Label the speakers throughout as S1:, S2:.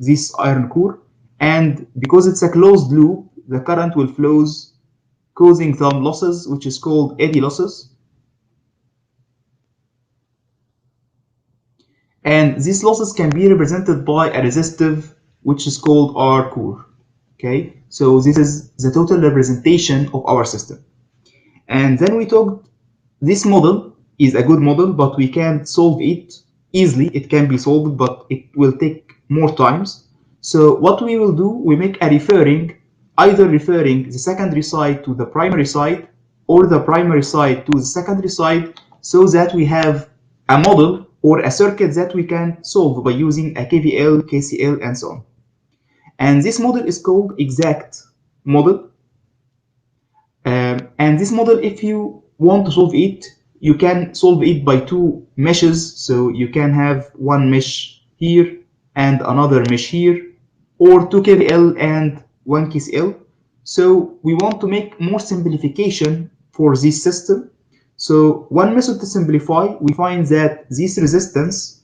S1: this iron core, and because it's a closed loop, the current will flows, causing some losses, which is called eddy losses. And these losses can be represented by a resistive, which is called R core. Okay, so this is the total representation of our system. And then we talked, this model is a good model, but we can't solve it easily. It can be solved, but it will take more times. So what we will do, we make a referring, either referring the secondary side to the primary side or the primary side to the secondary side, so that we have a model or a circuit that we can solve by using a KVL, KCL, and so on. And this model is called exact model. And this model, if you want to solve it, you can solve it by two meshes. So you can have one mesh here and another mesh here, or two KVL and one KCL. So we want to make more simplification for this system. So one method to simplify, we find that this resistance,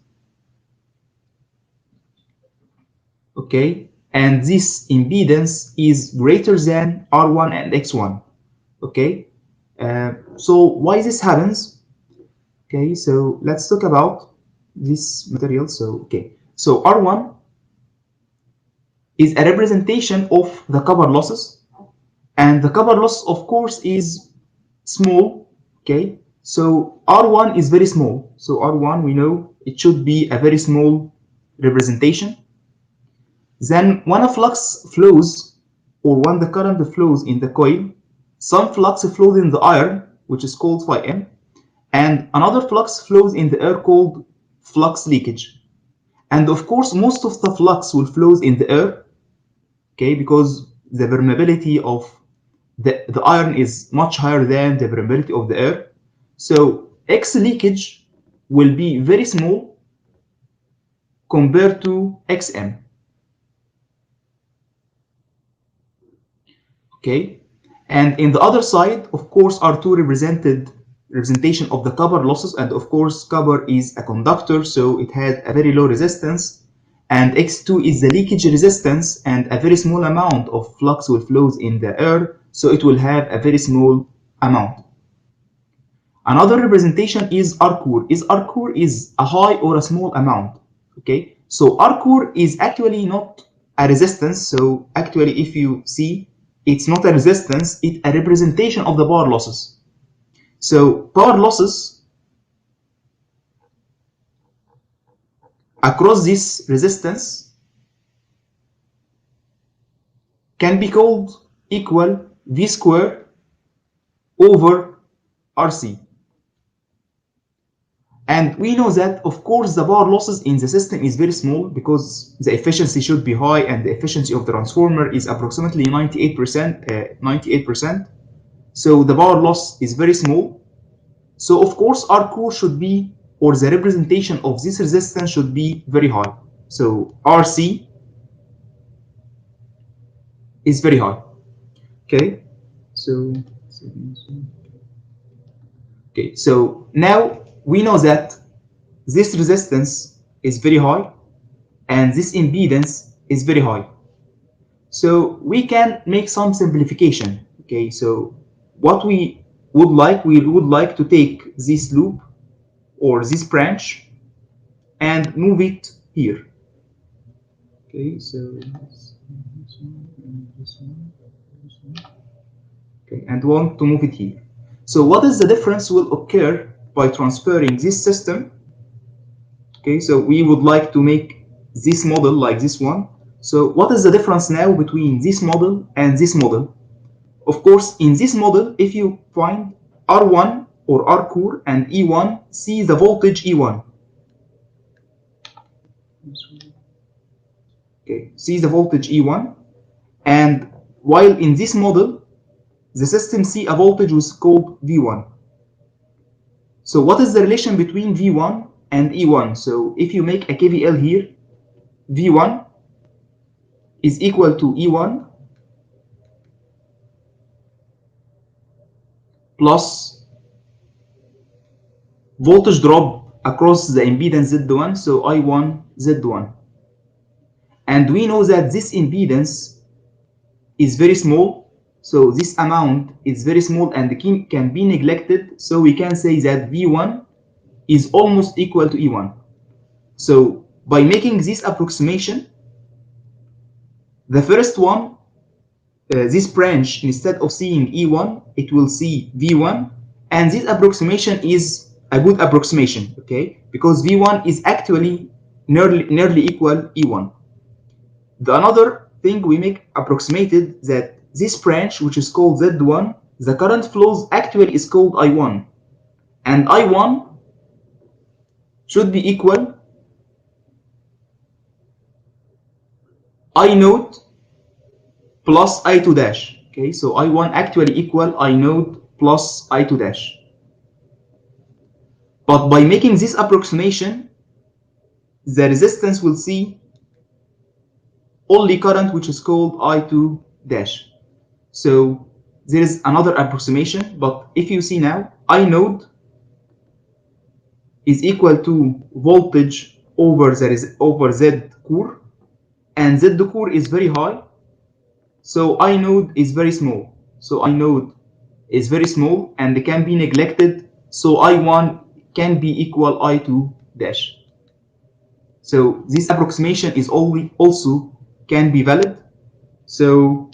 S1: okay, and this impedance is greater than R1 and X1. Okay, so why this happens? Okay, so let's talk about this material. So okay, so R1 is a representation of the copper losses, and the copper loss, of course, is small. Okay, so R1 is very small. So R1, we know it should be a very small representation. Then when a flux flows, or when the current flows in the coil, some flux flows in the iron, which is called phi m, and another flux flows in the air called flux leakage. And of course, most of the flux will flows in the air, okay, because the permeability of the iron is much higher than the permeability of the air. So X leakage will be very small compared to Xm. Okay, and in the other side, of course, are two representation of the copper losses, and of course copper is a conductor, so it had a very low resistance, and X2 is the leakage resistance, and a very small amount of flux will flows in the air, so it will have a very small amount. Another representation is R core. R core is a high or a small amount. Okay, so R core is actually not a resistance. So actually, if you see, it's not a resistance, it's a representation of the power losses. So power losses across this resistance can be called equal V square over RC. And we know that, of course, the power losses in the system is very small because the efficiency should be high, and the efficiency of the transformer is approximately 98%. So the power loss is very small. So of course, R core should be, or the representation of this resistance should be very high. So RC is very high. Okay. So now we know that this resistance is very high and this impedance is very high. So we can make some simplification. Okay, so what we would like to take this loop or this branch and move it here. Okay, so okay, and want to move it here. So what is the difference will occur by transferring this system? Okay, so we would like to make this model like this one. So what is the difference now between this model and this model? Of course, in this model, if you find R1 or R core and E1, see the voltage E1. Okay, see the voltage E1. And while in this model, the system see a voltage was called V1. So what is the relation between V1 and E1? So if you make a KVL here, V1 is equal to E1 plus voltage drop across the impedance Z1, so I1 Z1. and we know that this impedance is very small, so this amount is very small and can be neglected, so we can say that V1 is almost equal to E1. So by making this approximation, the first one, this branch, instead of seeing E1, it will see V1, and this approximation is a good approximation, okay? Because V1 is actually nearly equal E1. The another thing we make approximated that this branch, which is called Z1, the current flows actually is called I1, and I1 should be equal I node plus I2 dash. Okay, so I1 actually equal I node plus I2 dash. But by making this approximation, the resistance will see only current which is called I2 dash. So there is another approximation, but if you see now, I node is equal to voltage over Z core, and Z core is very high, so I node is very small. So I node is very small and can be neglected, so I1 can be equal I2 dash. So this approximation is also can be valid. So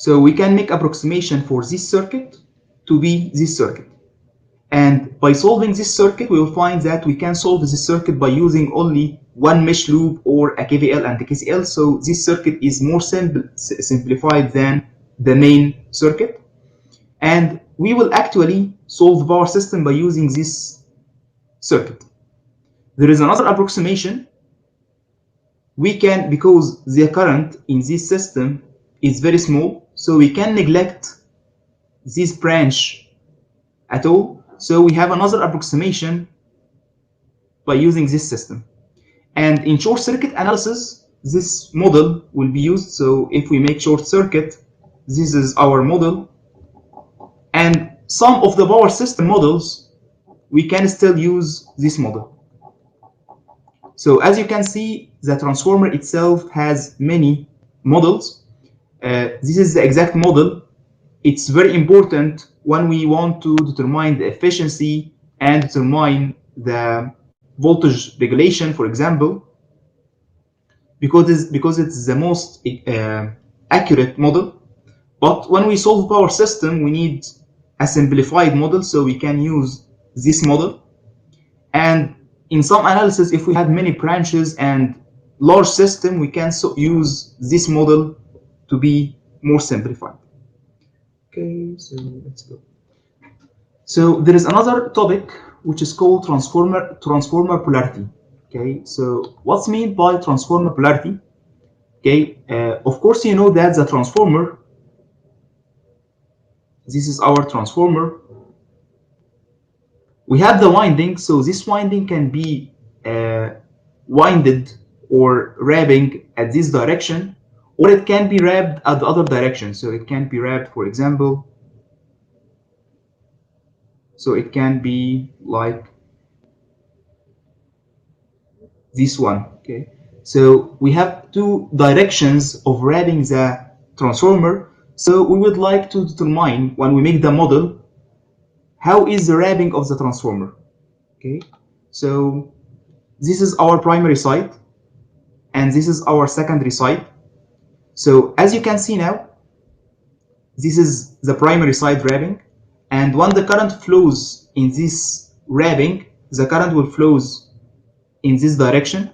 S1: we can make approximation for this circuit to be this circuit. And by solving this circuit, we will find that we can solve this circuit by using only one mesh loop or a KVL and a KCL. So this circuit is more simplified than the main circuit. And we will actually solve the power system by using this circuit. There is another approximation. We can, because the current in this system is very small, so we can neglect this branch at all. So we have another approximation by using this system. And in short circuit analysis, this model will be used. So if we make short circuit, this is our model. And some of the power system models, we can still use this model. So as you can see, the transformer itself has many models. This is the exact model. It's very important when we want to determine the efficiency and determine the voltage regulation, for example, because it's the most accurate model. But when we solve power system, we need a simplified model, so we can use this model. And in some analysis, if we have many branches and large system, we can use this model to be more simplified. Okay, so let's go. So there is another topic which is called transformer polarity. Okay, so what's meant by transformer polarity? Okay, of course you know that the transformer, this is our transformer. We have the winding, so this winding can be winded or wrapping at this direction, or it can be wrapped at the other direction. So it can be wrapped, for example, so it can be like this one. Okay, so we have two directions of wrapping the transformer. So we would like to determine, when we make the model, how is the wrapping of the transformer. Okay, so this is our primary side and this is our secondary side. So as you can see now, this is the primary side wrapping, and when the current flows in this wrapping, the current will flows in this direction.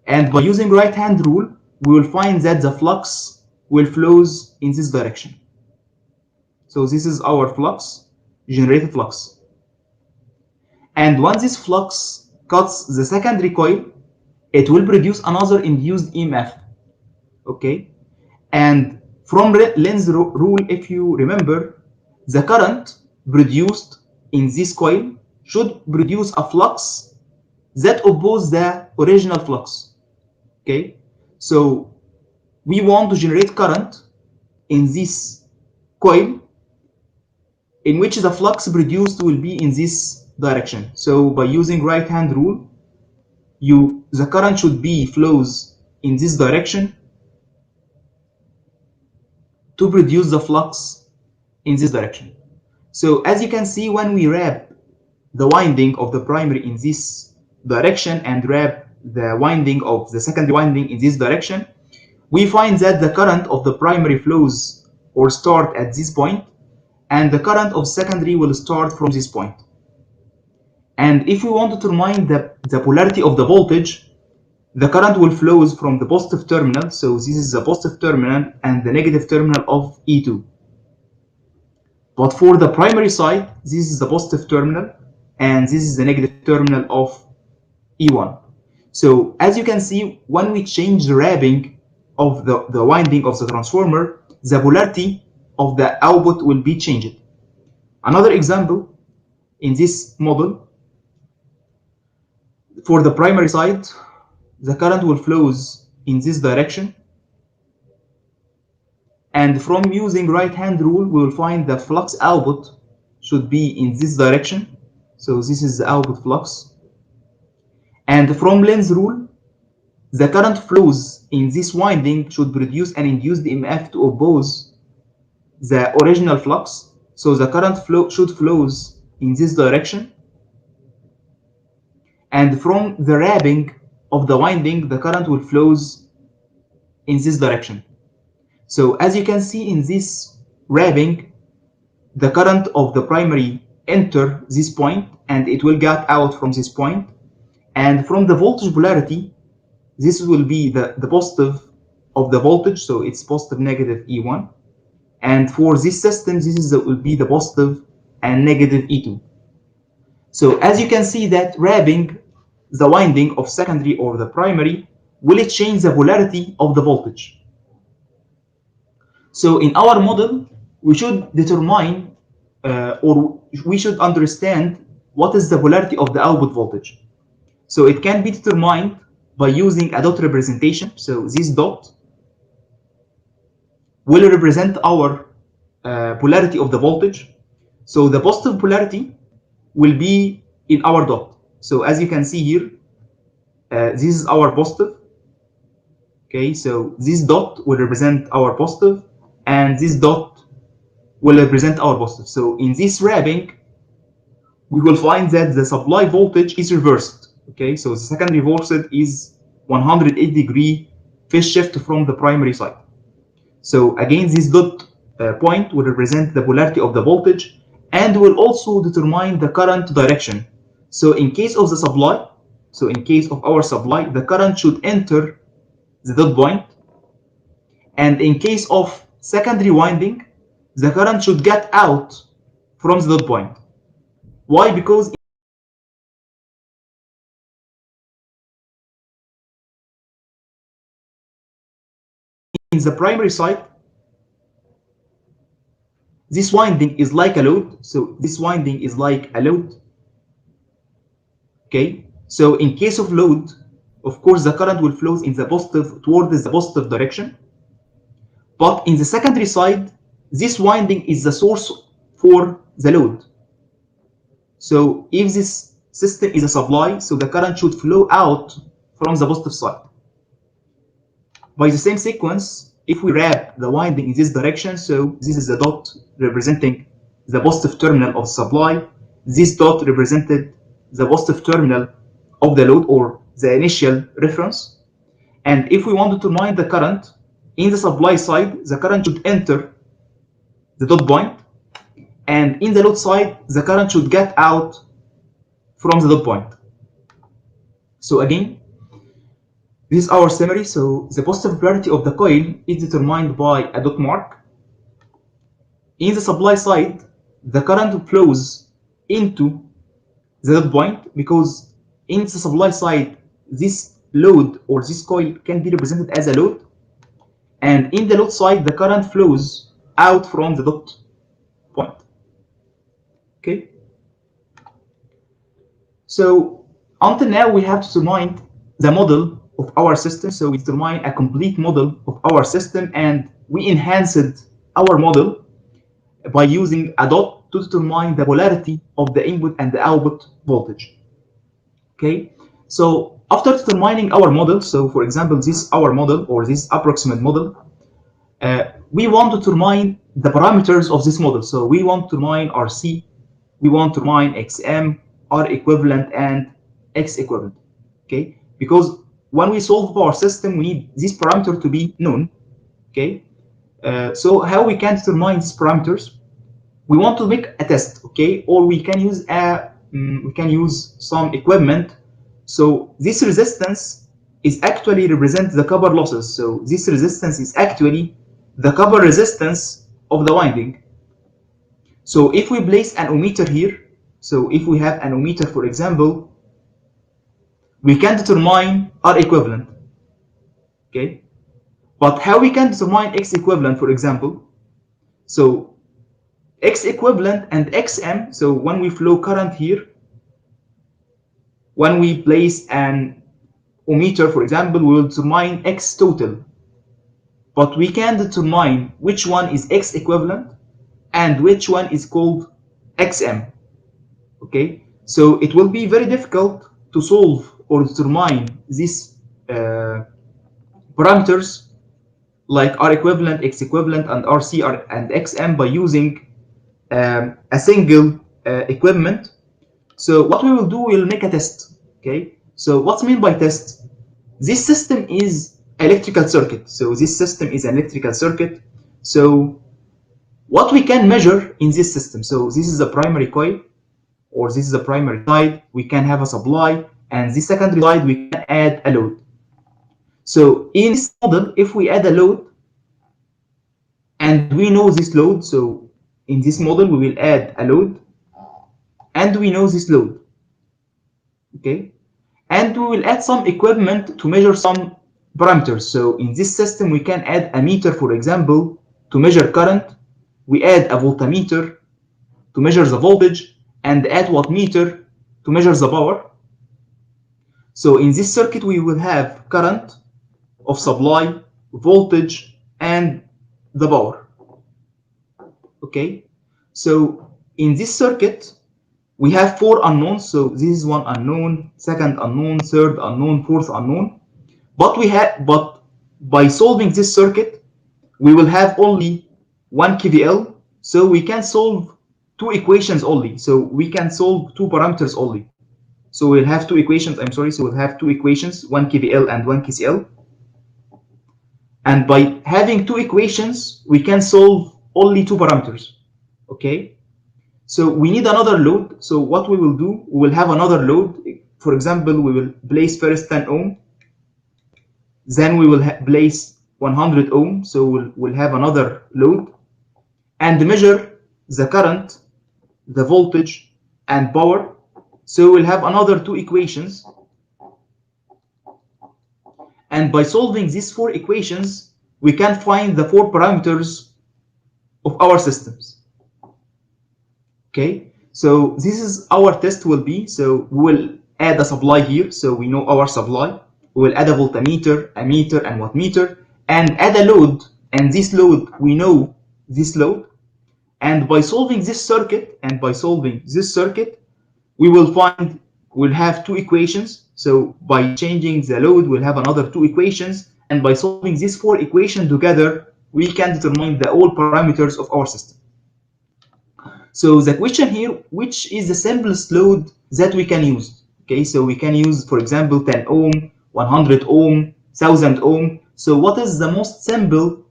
S1: And by using right hand rule, we will find that the flux will flows in this direction. So this is our flux, generated flux. And once this flux cuts the secondary coil, it will produce another induced EMF. Okay, and from Lenz's rule, if you remember, the current produced in this coil should produce a flux that opposes the original flux. Okay, so we want to generate current in this coil in which the flux produced will be in this direction. So by using right hand rule, the current should be flows in this direction to produce the flux in this direction. So as you can see, when we wrap the winding of the primary in this direction and wrap the winding of the secondary winding in this direction, we find that the current of the primary flows or start at this point, and the current of secondary will start from this point. And if we want to determine the polarity of the voltage, the current will flows from the positive terminal, so this is the positive terminal and the negative terminal of E2. But for the primary side, this is the positive terminal and this is the negative terminal of E1. So as you can see, when we change the wrapping of the winding of the transformer, the polarity of the output will be changed. Another example in this model, for the primary side, the current will flows in this direction, and from using right hand rule we will find the flux output should be in this direction, so this is the output flux. And from Lenz's rule, the current flows in this winding should produce an induced EMF to oppose the original flux, so the current should flows in this direction. And from the wrapping of the winding, the current will flows in this direction. So as you can see in this wrapping, the current of the primary enter this point and it will get out from this point. And from the voltage polarity, this will be the positive of the voltage, so it's positive negative E1. And for this system, will be the positive and negative E2. So as you can see that wrapping the winding of secondary or the primary will change the polarity of the voltage. So in our model, we should determine or we should understand what is the polarity of the output voltage. So it can be determined by using a dot representation. So this dot will represent our polarity of the voltage. So the positive polarity will be in our dot. So as you can see here, this is our positive. Okay, so this dot will represent our positive, and this dot will represent our positive. So in this wrapping, we will find that the supply voltage is reversed. Okay, so the secondary voltage is 180-degree phase shift from the primary side. So again, this dot point will represent the polarity of the voltage and will also determine the current direction. So in case of the supply, so in case of our supply, the current should enter the dot point, and in case of secondary winding, the current should get out from the dot point. Why? Because in the primary side, this winding is like a load. So this winding is like a load. Okay. So in case of load, of course, the current will flow in the positive towards the positive direction. But in the secondary side, this winding is the source for the load. So if this system is a supply, so the current should flow out from the positive side. By the same sequence, if we wrap the winding in this direction, so this is the dot representing the positive terminal of supply, this dot represented the positive terminal of the load or the initial reference. And if we want to determine the current in the supply side, the current should enter the dot point, and in the load side, the current should get out from the dot point. So again, this is our summary. So the positive polarity of the coil is determined by a dot mark. In the supply side, the current flows into the dot point because in the supply side, this load or this coil can be represented as a load. And in the load side, the current flows out from the dot point. Okay. So until now, we have determined the model of our system. So we determine a complete model of our system, and we enhanced our model by using a dot to determine the polarity of the input and the output voltage. Okay, so after determining our model, so for example, this our model or this approximate model, we want to determine the parameters of this model. So we want to determine RC, we want to determine XM, R equivalent, and X equivalent. Okay, because when we solve our system, we need this parameter to be known. Okay, so how we can determine these parameters? We want to make a test, okay, or we can use some equipment. So this resistance is actually represents the copper losses. So this resistance is actually the copper resistance of the winding. So if we place an ohmmeter here, so if we have an ohmmeter, for example, we can determine R equivalent. Okay, but how we can determine X equivalent, for example? So X equivalent and XM, so when we flow current here, when we place an ohmmeter, for example, we will determine X total. But we can determine which one is X equivalent and which one is called XM. Okay, so it will be very difficult to solve or determine these parameters like R equivalent, X equivalent, and RC and XM by using a single equipment. So what we will do, we'll make a test. Okay, so what's mean by test? This system is electrical circuit. So this system is an electrical circuit. So what we can measure in this system? So this is a primary coil, or this is a primary side. We can have a supply, and this secondary side we can add a load. So in this model, if we add a load, and we know this load, so in this model we will add a load, and we know this load. Okay, and we will add some equipment to measure some parameters. So in this system we can add a meter, for example, to measure current. We add a voltmeter to measure the voltage, and add wattmeter to measure the power. So in this circuit we will have current of supply, voltage, and the power. Okay, so in this circuit we have four unknowns. So this is one unknown, second unknown, third unknown, fourth unknown. But by solving this circuit, we will have only one KVL. So we can solve two equations only. So we can solve two parameters only. So we'll have two equations. I'm sorry. So we'll have two equations, one KVL and one KCL. And by having two equations, we can solve only two parameters. Okay. So we need another load. So what we will do, we will have another load. For example, we will place first 10 ohm. Then we will place 100 ohm. So we'll have another load and measure the current, the voltage, and power. So we'll have another two equations. And by solving these four equations, we can find the four parameters of our systems. Okay, so this is our test will be. So we will add a supply here. So we know our supply. We will add a voltmeter, a meter, and wattmeter, and add a load. And this load, we know this load. And by solving this circuit, we will find we'll have two equations. So by changing the load, we'll have another two equations. And by solving these four equations together, we can determine the all parameters of our system. So the question here, which is the simplest load that we can use? Okay, so we can use, for example, 10 ohm, 100 ohm, 1000 ohm. So what is the most simple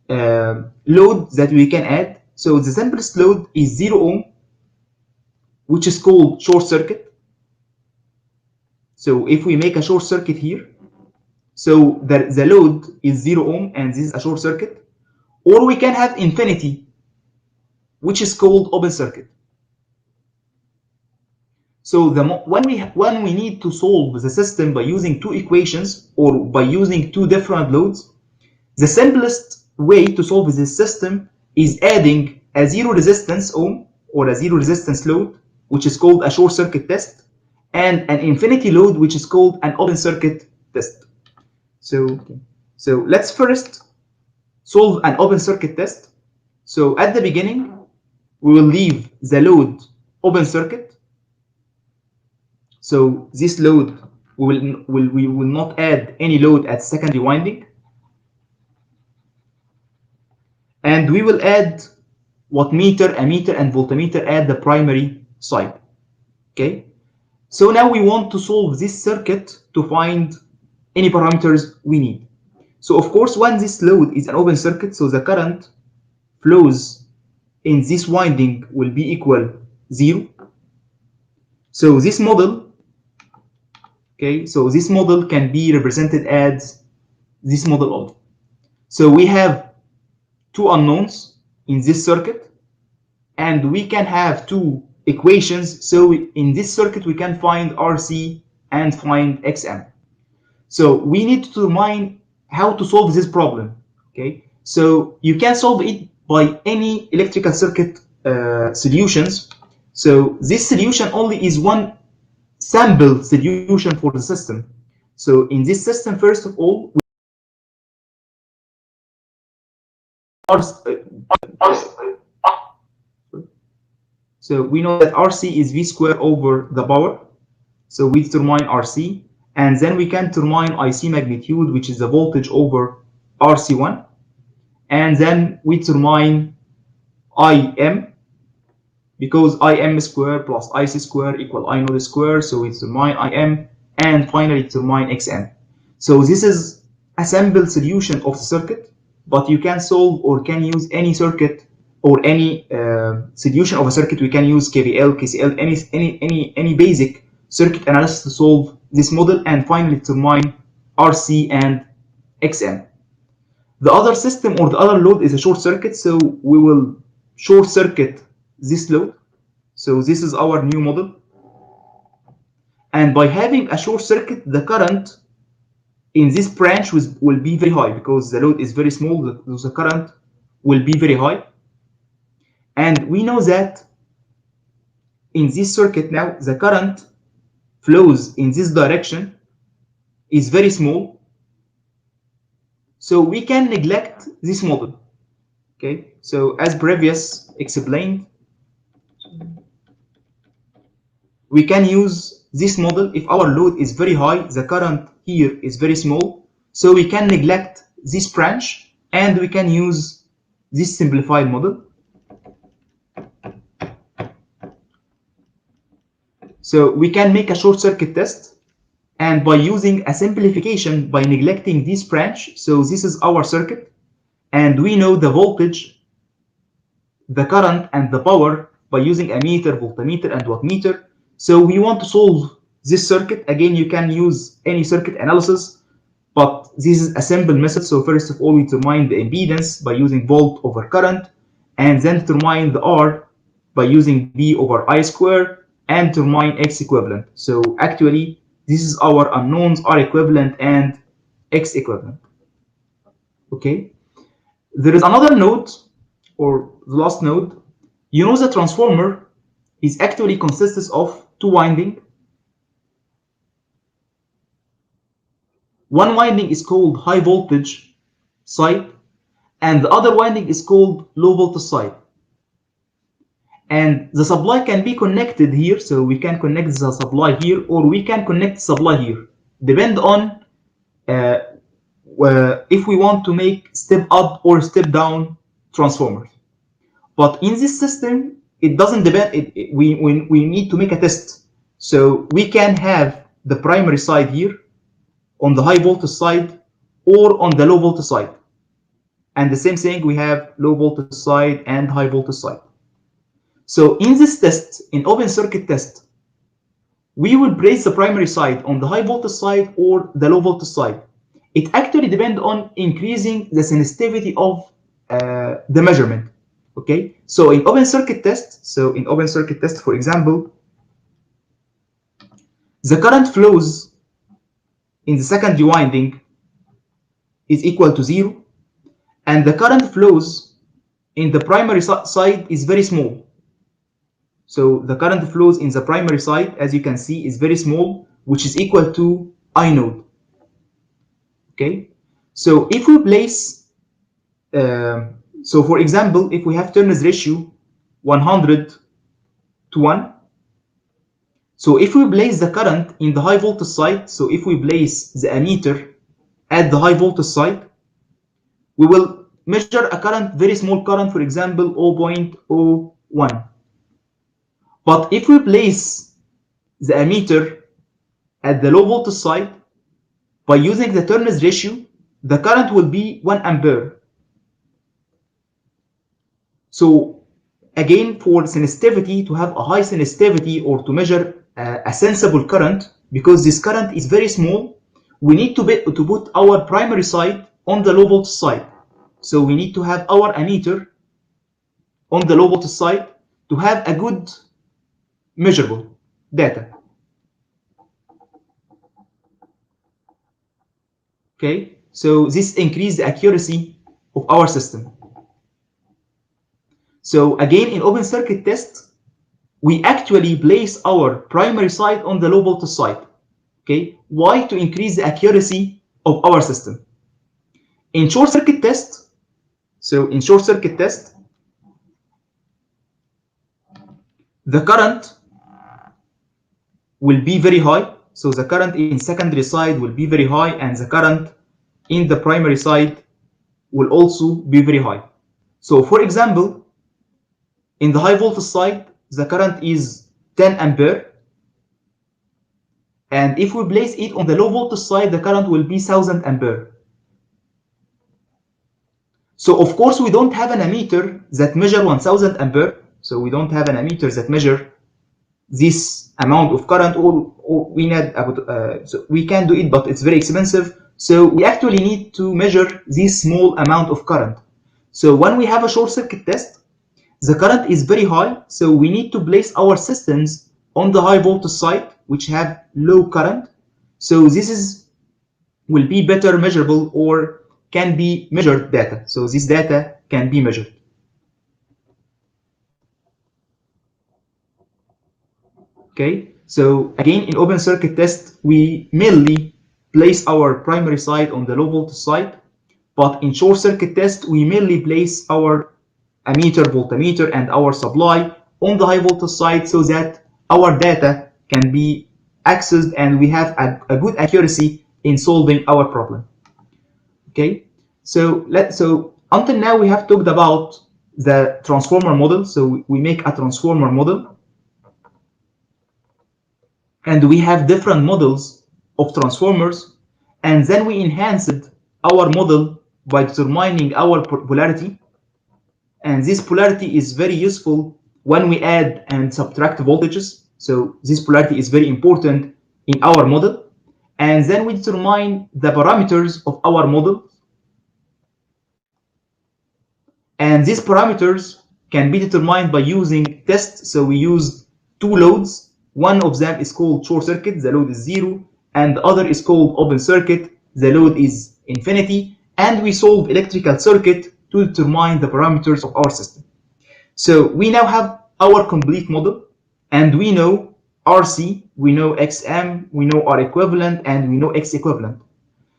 S1: load that we can add? So the simplest load is 0 ohm, which is called short circuit. So if we make a short circuit here, so the load is 0 ohm, and this is a short circuit. Or we can have infinity, which is called open circuit. So when we need to solve the system by using two equations or by using two different loads, the simplest way to solve this system is adding a zero resistance ohm or a zero resistance load, which is called a short circuit test, and an infinity load, which is called an open circuit test. So let's first solve an open circuit test. So at the beginning, we will leave the load open circuit. So this load, we will not add any load at secondary winding. And we will add wattmeter, ammeter, and voltmeter at the primary side. Okay. So now we want to solve this circuit to find any parameters we need. So of course, when this load is an open circuit, so the current flows in this winding will be equal 0. So this model, okay, so this model can be represented as this model of. So we have two unknowns in this circuit, and we can have two equations. So in this circuit, we can find RC and find XM. So we need to determine how to solve this problem. Okay, so you can solve it by any electrical circuit solutions. So this solution only is one sample solution for the system. So in this system, first of all, so we know that RC is V squared over the power. So we determine RC, and then we can determine IC magnitude, which is the voltage over RC1. And then we determine IM, because IM squared plus IC squared equal I node squared. So we determine IM, and finally determine XM. So this is a sample solution of the circuit, but you can solve or can use any circuit or any solution of a circuit. We can use KVL, KCL, any basic circuit analysis to solve this model and finally determine RC and XM. The other system or the other load is a short circuit, so we will short circuit this load. So this is our new model. And by having a short circuit, the current in this branch will be very high because the load is very small, the current will be very high. And we know that in this circuit now, the current flows in this direction is very small. So we can neglect this model. Okay, so as previous explained, we can use this model if our load is very high, the current here is very small. So we can neglect this branch and we can use this simplified model. So we can make a short circuit test, and by using a simplification by neglecting this branch, so this is our circuit, and we know the voltage, the current, and the power by using ammeter, voltmeter, and wattmeter. So we want to solve this circuit. Again, you can use any circuit analysis, but this is a simple method. So first of all, we determine the impedance by using volt over current, and then determine the R by using V over I squared, and determine X equivalent. So actually, this is our unknowns, R equivalent and X equivalent. Okay. There is another node, or the last node. You know the transformer is actually consists of two windings. One winding is called high voltage side, and the other winding is called low voltage side. And the supply can be connected here, so we can connect the supply here, or we can connect the supply here. Depend on if we want to make step up or step down transformers. But in this system, it doesn't depend. We need to make a test. So we can have the primary side here on the high voltage side or on the low voltage side. And the same thing, we have low voltage side and high voltage side. So in this test, in open circuit test, we will place the primary side on the high voltage side or the low voltage side. It actually depends on increasing the sensitivity of the measurement. Okay, so in open circuit test, for example, the current flows in the secondary winding is equal to 0, and the current flows in the primary side is very small. So the current flows in the primary side, as you can see, is very small, which is equal to I node. Okay, so if we place, so for example, if we have Turner's ratio 100 to 1. So if we place the current in the high voltage side, so if we place the ammeter at the high voltage side, we will measure a current, very small current, for example 0.01. But if we place the ammeter at the low voltage side, by using the turns ratio, the current will be 1 ampere. So again, for sensitivity, to have a high sensitivity or to measure a sensible current, because this current is very small, we need to put our primary side on the low voltage side. So we need to have our ammeter on the low voltage side to have a good measurable data. Okay, so this increases the accuracy of our system. So again, in open circuit test, we actually place our primary side on the low voltage side. Okay, why? To increase the accuracy of our system. In short circuit test, the current will be very high. So the current in secondary side will be very high, and the current in the primary side will also be very high. So for example, in the high voltage side, the current is 10 ampere. And if we place it on the low voltage side, the current will be 1000 ampere. So of course, we don't have an ammeter that measure 1000 ampere. So we don't have an ammeter that measure this amount of current, or we need about, so we can do it, but it's very expensive. So we actually need to measure this small amount of current. So when we have a short circuit test, the current is very high, so we need to place our systems on the high voltage side, which have low current. So this will be better measurable, or can be measured data. So this data can be measured. Okay, so again, in open circuit test, we mainly place our primary side on the low voltage side, but in short circuit test, we mainly place our ammeter, voltmeter, and our supply on the high voltage side, so that our data can be accessed and we have a good accuracy in solving our problem. Okay, so until now we have talked about the transformer model. So we make a transformer model, and we have different models of transformers, and then we enhanced our model by determining our polarity. And this polarity is very useful when we add and subtract voltages. So this polarity is very important in our model. And then we determine the parameters of our model. And these parameters can be determined by using tests. So we use two loads. One of them is called short circuit, the load is 0, and the other is called open circuit, the load is infinity. And we solve electrical circuit to determine the parameters of our system. So we now have our complete model, and we know RC, we know XM, we know R equivalent, and we know X equivalent.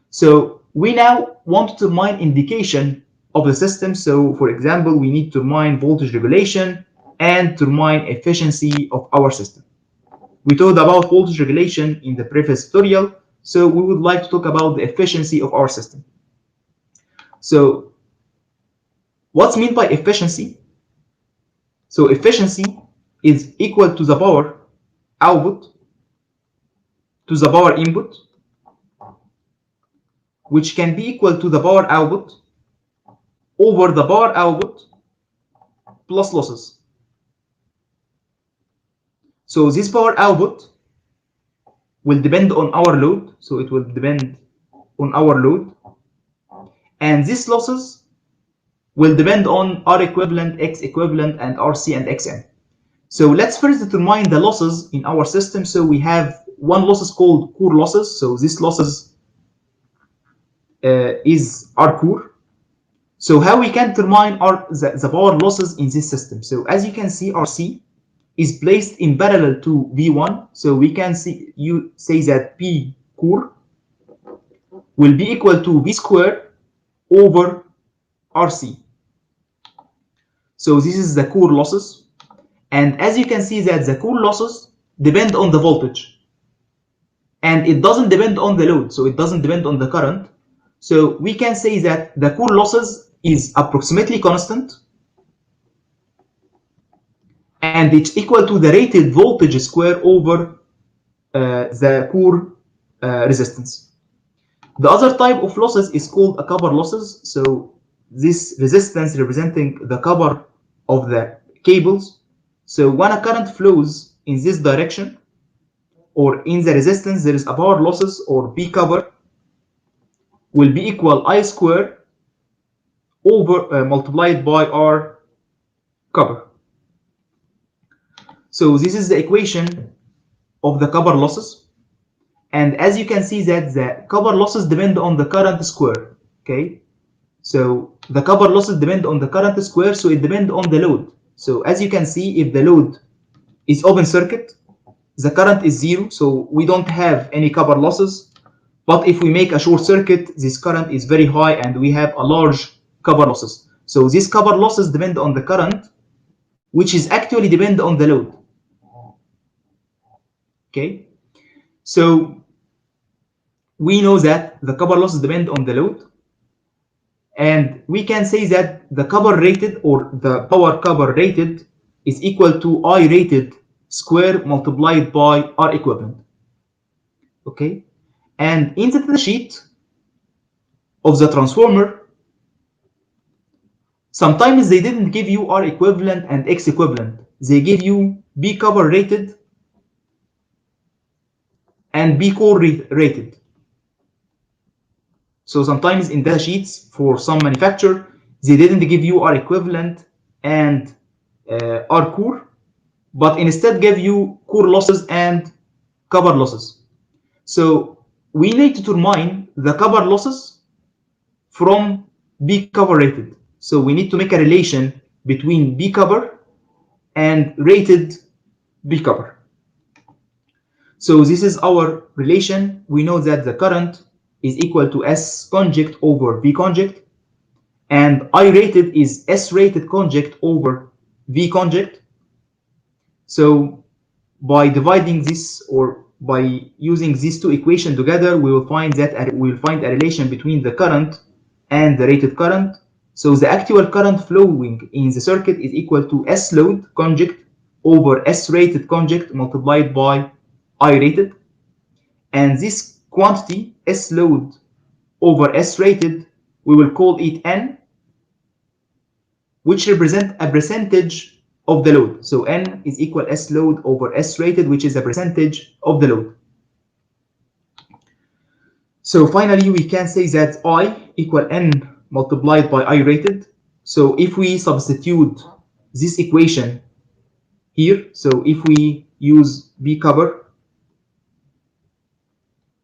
S1: So we now want to determine indication of the system. So for example, we need to determine voltage regulation and determine efficiency of our system. We talked about voltage regulation in the previous tutorial, so we would like to talk about the efficiency of our system. So what's meant by efficiency? So efficiency is equal to the power output to the power input, which can be equal to the power output over the power output plus losses. So this power output will depend on our load, so it will depend on our load, and these losses will depend on R equivalent, X equivalent, and RC and XM. So let's first determine the losses in our system. So we have one loss is called core losses. So this losses is our core. So how we can determine the power losses in this system? So as you can see, RC is placed in parallel to V1. So we can see you say that P core will be equal to V squared over RC. So this is the core losses. And as you can see that the core losses depend on the voltage. And it doesn't depend on the load, so it doesn't depend on the current. So we can say that the core losses is approximately constant, and it's equal to the rated voltage square over the core resistance. The other type of losses is called a copper losses. So this resistance representing the copper of the cables. So when a current flows in this direction, or in the resistance, there is a power losses, or B copper will be equal I square over multiplied by R copper. So this is the equation of the copper losses. And as you can see that the copper losses depend on the current square. Okay, so the copper losses depend on the current square, so it depends on the load. So as you can see, if the load is open circuit, the current is 0, so we don't have any copper losses. But if we make a short circuit, this current is very high and we have a large copper losses. So these copper losses depend on the current, which is actually depend on the load. Okay, so we know that the copper losses depend on the load, and we can say that the copper rated, or the power copper rated, is equal to I rated square multiplied by R equivalent. Okay, and in the data sheet of the transformer, sometimes they didn't give you R equivalent and X equivalent. They give you B copper rated and B core rated. So sometimes in data sheets for some manufacturer, they didn't give you R equivalent and R core, but instead gave you core losses and copper losses. So we need to determine the copper losses from B copper rated. So we need to make a relation between B copper and rated B copper. So this is our relation. We know that the current is equal to S conjugate over V conjugate, and I rated is S rated conjugate over V conjugate. So by dividing this, or by using these two equations together, we will find that we will find a relation between the current and the rated current. So the actual current flowing in the circuit is equal to S load conjugate over S rated conjugate multiplied by I rated. And this quantity, S load over S rated, we will call it N, which represent a percentage of the load. So N is equal S load over S rated, which is a percentage of the load. So finally, we can say that I equal N multiplied by I rated. So if we substitute this equation here, so if we use B copper,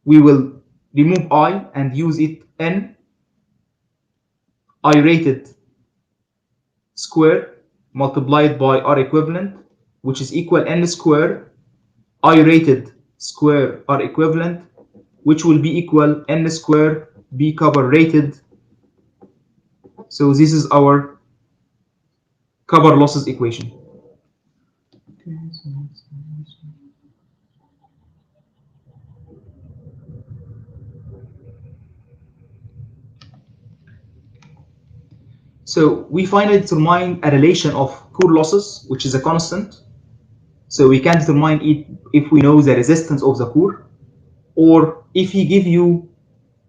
S1: we will remove I and use it N I rated square multiplied by R equivalent, which is equal N square I rated square R equivalent, which will be equal N square B copper rated. So this is our copper losses equation. So we finally determine a relation of core losses, which is a constant. So we can determine it if we know the resistance of the core, or if he give you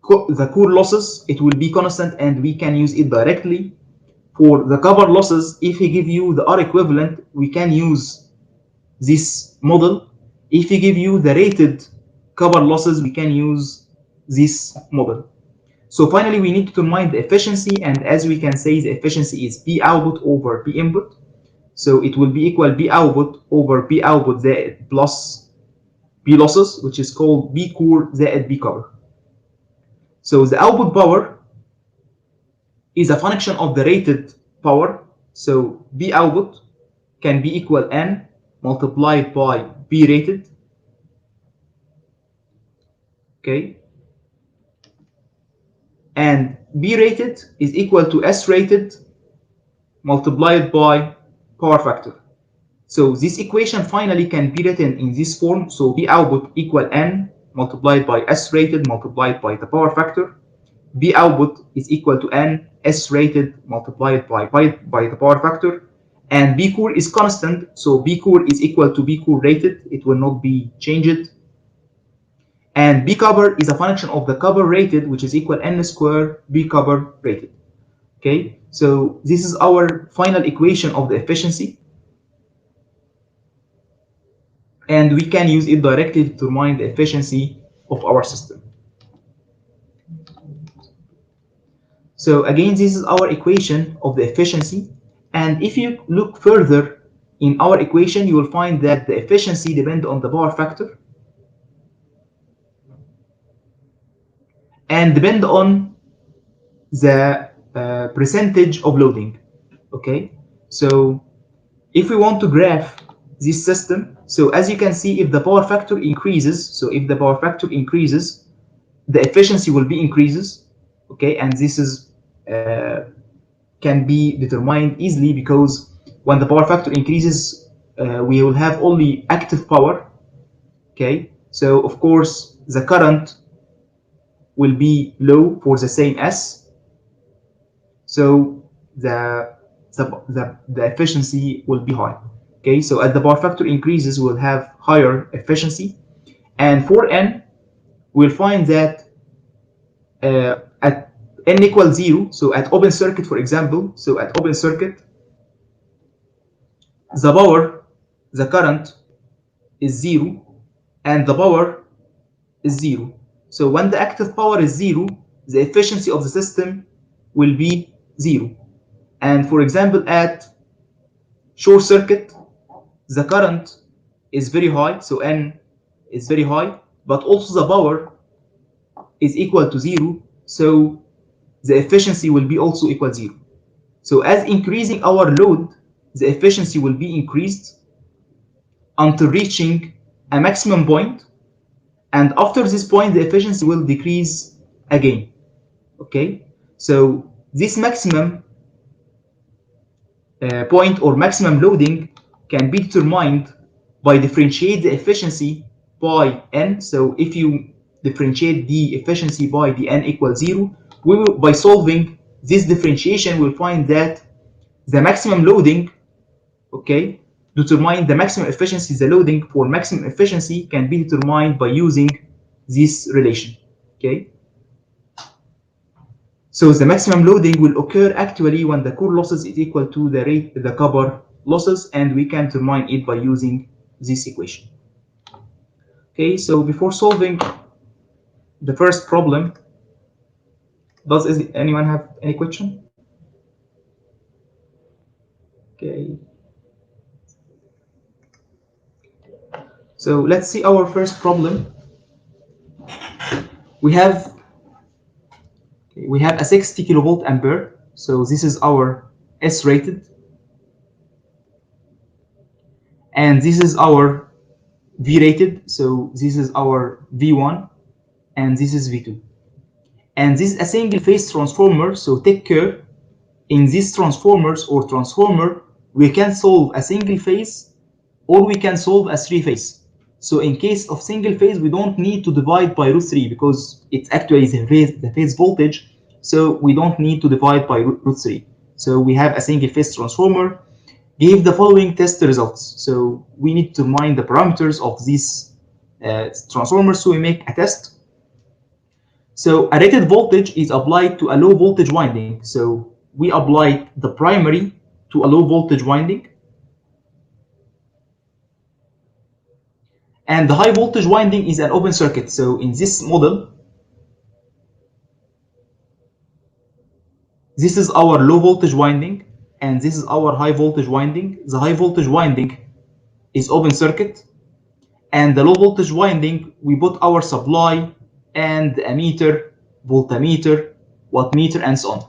S1: the core losses, it will be constant and we can use it directly. For the copper losses, if he give you the R equivalent, we can use this model. If he give you the rated copper losses, we can use this model. So finally, we need to determine the efficiency, and as we can say, the efficiency is P output over P input. So it will be equal B output over B output زائد plus B losses, which is called B core زائد B copper. So the output power is a function of the rated power. So B output can be equal N multiplied by B rated. Okay. And B rated is equal to S rated multiplied by power factor. So this equation finally can be written in this form. So B output equal N multiplied by S rated multiplied by the power factor. B output is equal to N S rated multiplied by the power factor. And B core is constant. So B core is equal to B core rated. It will not be changed. And B copper is a function of the copper rated, which is equal N square B copper rated. Okay, so this is our final equation of the efficiency. And we can use it directly to determine the efficiency of our system. So again, this is our equation of the efficiency. And if you look further in our equation, you will find that the efficiency depends on the power factor and depend on the percentage of loading. Okay, so if we want to graph this system, so as you can see, if the power factor increases, the efficiency will be increases. Okay, and this is can be determined easily because when the power factor increases, we will have only active power. Okay, so of course the current will be low for the same S. So the efficiency will be high. Okay, so as the power factor increases, we'll have higher efficiency. And for N, we'll find that at N equals 0, so at open circuit, for example, so at open circuit, the power, the current is 0, and the power is 0. So when the active power is 0, the efficiency of the system will be 0. And for example, at short circuit, the current is very high, so N is very high, but also the power is equal to 0, so the efficiency will be also equal to 0. So as increasing our load, the efficiency will be increased until reaching a maximum point, and after this point, the efficiency will decrease again. Okay, so this maximum point or maximum loading can be determined by differentiate the efficiency by N. So if you differentiate the efficiency by the N equals 0, we will, by solving this differentiation, we'll find that the maximum loading, okay, determine the maximum efficiency. The loading for maximum efficiency can be determined by using this relation. Okay, so the maximum loading will occur actually when the core losses is equal to the copper losses, and we can determine it by using this equation. Okay, so before solving the first problem, does anyone have any question? Okay. So let's see our first problem. We have a 60 kilovolt ampere. So this is our S rated, and this is our V rated. So this is our V1, and this is V2. And this is a single phase transformer. So take care, in these transformers or transformer, we can solve a single phase or we can solve a three phase. So in case of single phase, we don't need to divide by √3 because it's actually the phase voltage. So we don't need to divide by √3. So we have a single phase transformer, give the following test results. So we need to determine the parameters of these transformers. So we make a test. So a rated voltage is applied to a low voltage winding. So we applied the primary to a low voltage winding, and the high voltage winding is an open circuit. So in this model, this is our low voltage winding, and this is our high voltage winding. The high voltage winding is open circuit, and the low voltage winding, we put our supply and the ammeter, voltmeter, wattmeter, and so on.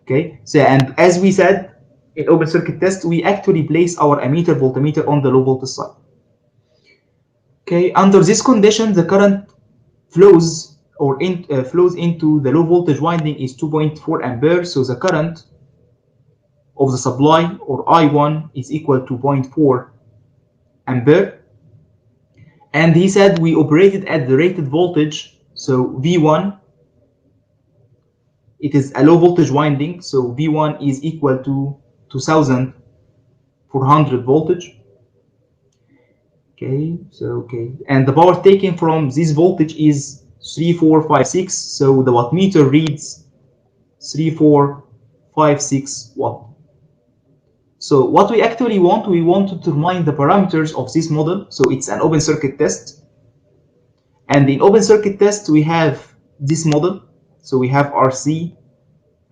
S1: Okay, so and as we said in open circuit test, we actually place our ammeter, voltmeter on the low voltage side. Okay, under this condition, the current flows flows into the low voltage winding is 2.4 amperes. So the current of the supply, or I1, is equal to 0.4 ampere. And he said we operated at the rated voltage, so V1, it is a low voltage winding, so V1 is equal to 2400 voltage. Okay, and the power taken from this voltage is 3456, so the wattmeter reads 3456 watt. So what we actually want, we want to determine the parameters of this model. So it's an open circuit test. And in open circuit test, we have this model. So we have RC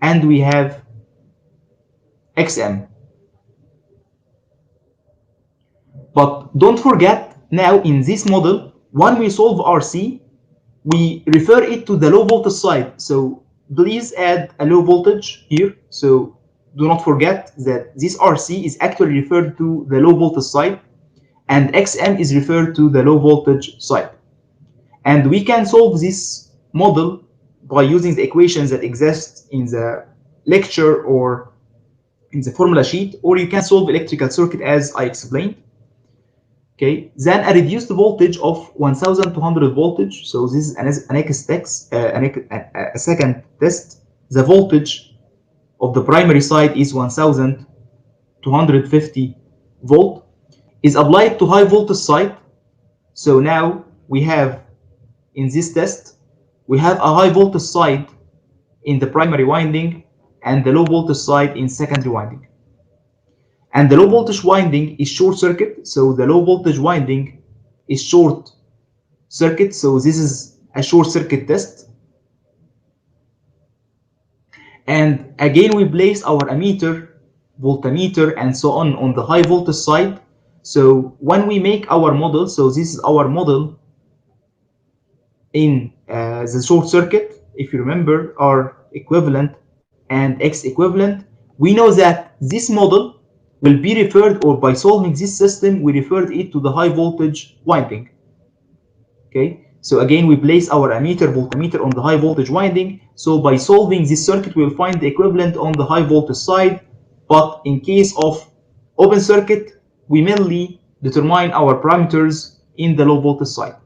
S1: and we have XM. But don't forget, now in this model, when we solve RC, we refer it to the low voltage side. So please add a low voltage here. So do not forget that this RC is actually referred to the low voltage side, and XM is referred to the low voltage side. And we can solve this model by using the equations that exist in the lecture or in the formula sheet, or you can solve electrical circuit as I explained. Okay, then a reduced voltage of 1200 voltage. So this is a second test. The voltage of the primary side is 1250 volt, is applied to high voltage side. So now we have, in this test, we have a high voltage side in the primary winding and the low voltage side in secondary winding. And the low voltage winding is short circuit, so the low voltage winding is short circuit, so this is a short circuit test. And again, we place our ammeter, voltmeter, and so on the high voltage side. So when we make our model, so this is our model in the short circuit, if you remember, R equivalent and X equivalent, we know that this model will be referred, or by solving this system, we referred it to the high voltage winding. Okay, so again, we place our ammeter, voltmeter on the high voltage winding. So by solving this circuit, we'll find the equivalent on the high voltage side. But in case of open circuit, we mainly determine our parameters in the low voltage side.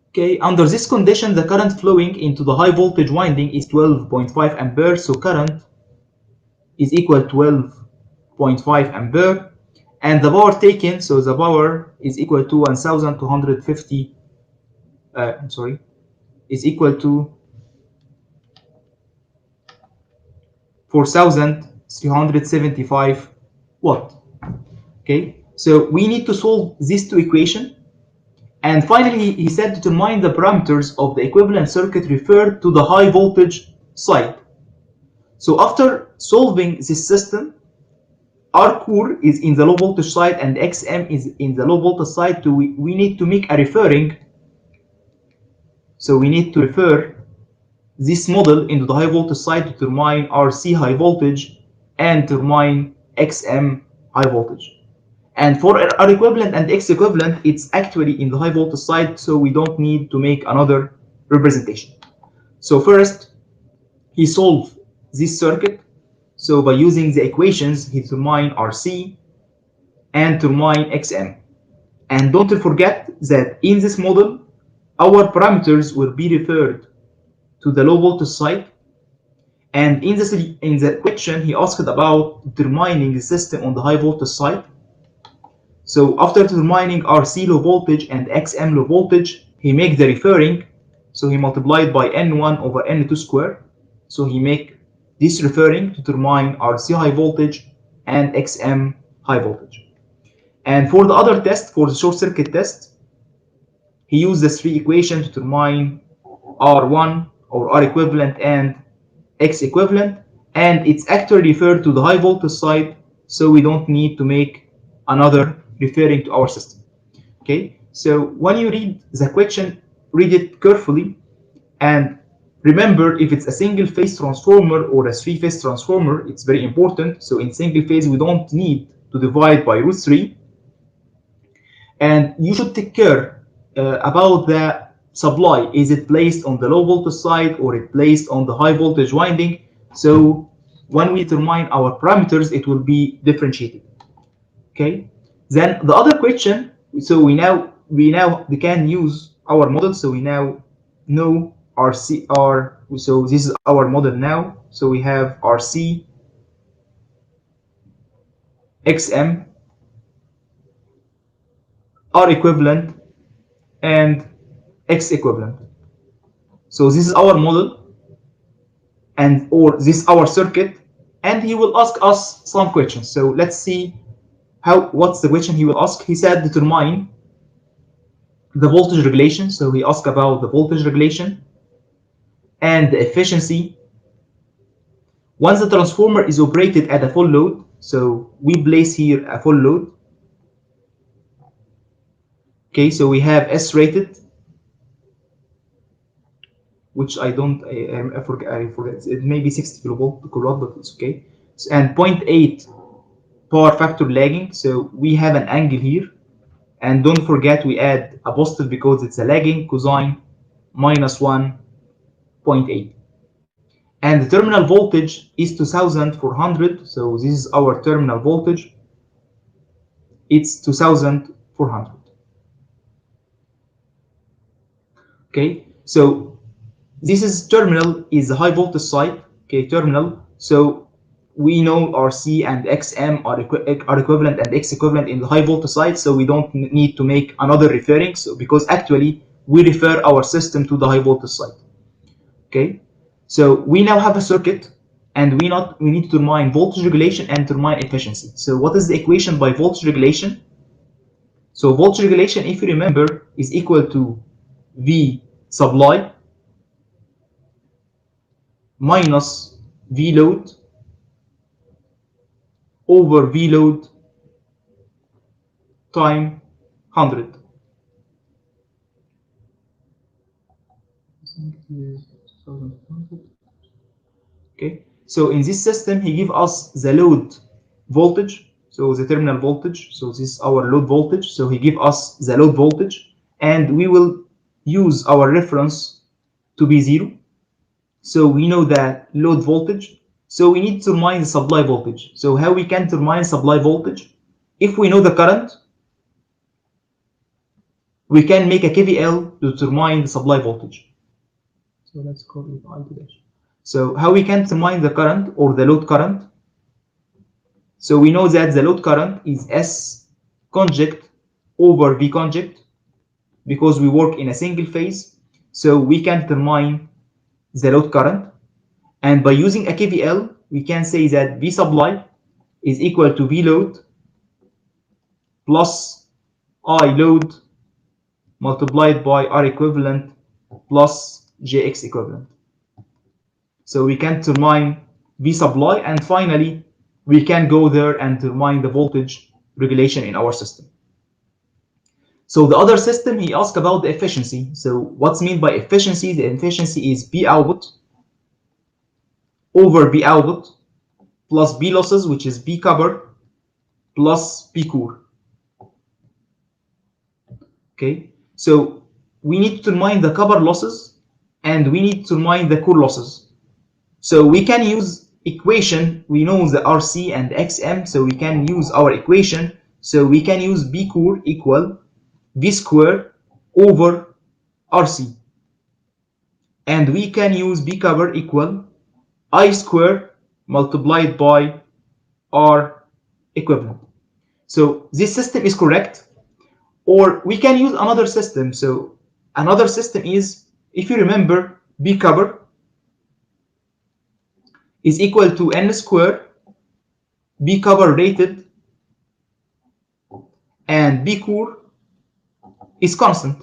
S1: Okay, under this condition, the current flowing into the high voltage winding is 12.5 ampere. So current is equal to 12.5 ampere, and the power taken, so the power is equal to 1250, is equal to 4375 watt. Okay, so we need to solve these two equations. And finally, he said determine the parameters of the equivalent circuit referred to the high voltage side. So after solving this system, R core is in the low voltage side and XM is in the low voltage side. So we need to make a referring. So we need to refer this model into the high voltage side to determine RC high voltage and determine XM high voltage. And for R equivalent and X equivalent, it's actually in the high voltage side, so we don't need to make another representation. So first, he solved this circuit. So by using the equations, he determined RC and determined XM. And don't forget that in this model, our parameters will be referred to the low voltage side. And in the question, he asked about determining the system on the high voltage side. So after determining RC low voltage and XM low voltage, he make the referring. So he multiplied by N1 over N2 square. So he make this referring to determine RC high voltage and XM high voltage. And for the other test, for the short circuit test, he used the three equations to determine R1 or R equivalent and X equivalent. And it's actually referred to the high voltage side, so we don't need to make another referring to our system. Okay, so when you read the question, read it carefully and remember, if it's a single phase transformer or a three-phase transformer, it's very important. So in single phase, we don't need to divide by √3. And you should take care about the supply. Is it placed on the low voltage side or it placed on the high voltage winding? So when we determine our parameters, it will be differentiated. Okay. Then the other question, so we can use our model. So we now know RC. So this is our model now. So we have RC, XM, R equivalent, and X equivalent. So this is our model, and or this our circuit, and he will ask us some questions. So let's see what's the question he will ask. He said determine the voltage regulation. So he asked about the voltage regulation and the efficiency once the transformer is operated at a full load. So we place here a full load. Okay, so we have S rated, which I forget. It may be 60 kilowatt, but it's okay. And 0.8 power factor lagging. So we have an angle here. And don't forget we add a positive because it's a lagging cosine minus 1.8. And the terminal voltage is 2400. So this is our terminal voltage. It's 2400. Okay, so this is terminal is the high voltage side. Okay, terminal. So we know RC and XM are equivalent and X equivalent in the high voltage side, so we don't need to make another referring. So because actually we refer our system to the high voltage side. Okay, so we now have a circuit, and we need to determine voltage regulation and determine efficiency. So what is the equation by voltage regulation? So voltage regulation, if you remember, is equal to V supply minus V load over V load time 100. Okay, so in this system he give us the load voltage, so the terminal voltage. So this is our load voltage. So he give us the load voltage, and we will use our reference to be 0. So we know that load voltage. So we need to determine the supply voltage. So how we can determine supply voltage? If we know the current, we can make a KVL to determine the supply voltage. So let's call it I dash. So how we can determine the current or the load current? So we know that the load current is S conjugate over V conjugate because we work in a single phase. So we can determine the load current, and by using a KVL we can say that V supply is equal to V load plus I load multiplied by R equivalent plus JX equivalent. So we can determine V supply, and finally we can go there and determine the voltage regulation in our system. So the other system he asked about the efficiency. So what's meant by efficiency? The efficiency is B output over B output plus B losses, which is B copper plus B core. Okay, so we need to determine the copper losses and we need to determine the core losses. So we can use equation. We know the RC and XM, so we can use our equation. So we can use B core equal V square over RC, and we can use B copper equal I square multiplied by R equivalent. So this system is correct, or we can use another system. So another system is, if you remember, B copper is equal to N square B copper rated, and B core is constant,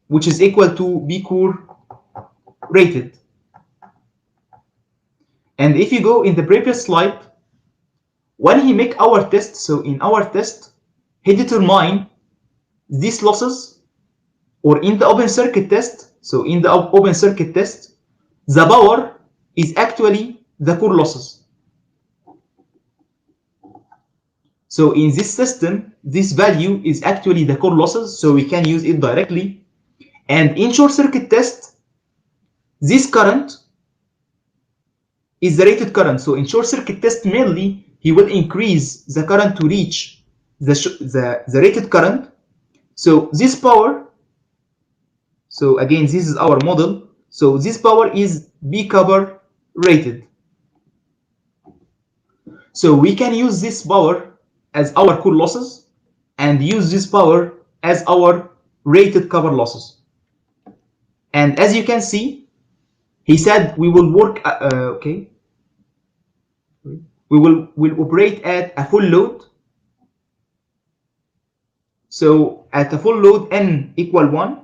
S1: which is equal to B core rated. And if you go in the previous slide, when he make our test, so in our test, he determine these losses, or in the open circuit test. So in the open circuit test, the power is actually the core losses. So in this system, this value is actually the core losses, so we can use it directly. And in short circuit test, this current is the rated current. So in short circuit test, mainly he will increase the current to reach the rated current. So this power, so again, this is our model. So this power is B cover rated. So we can use this power as our core losses and use this power as our rated cover losses. And as you can see, he said we will work, okay, we'll operate at a full load. So at a full load, N equal 1.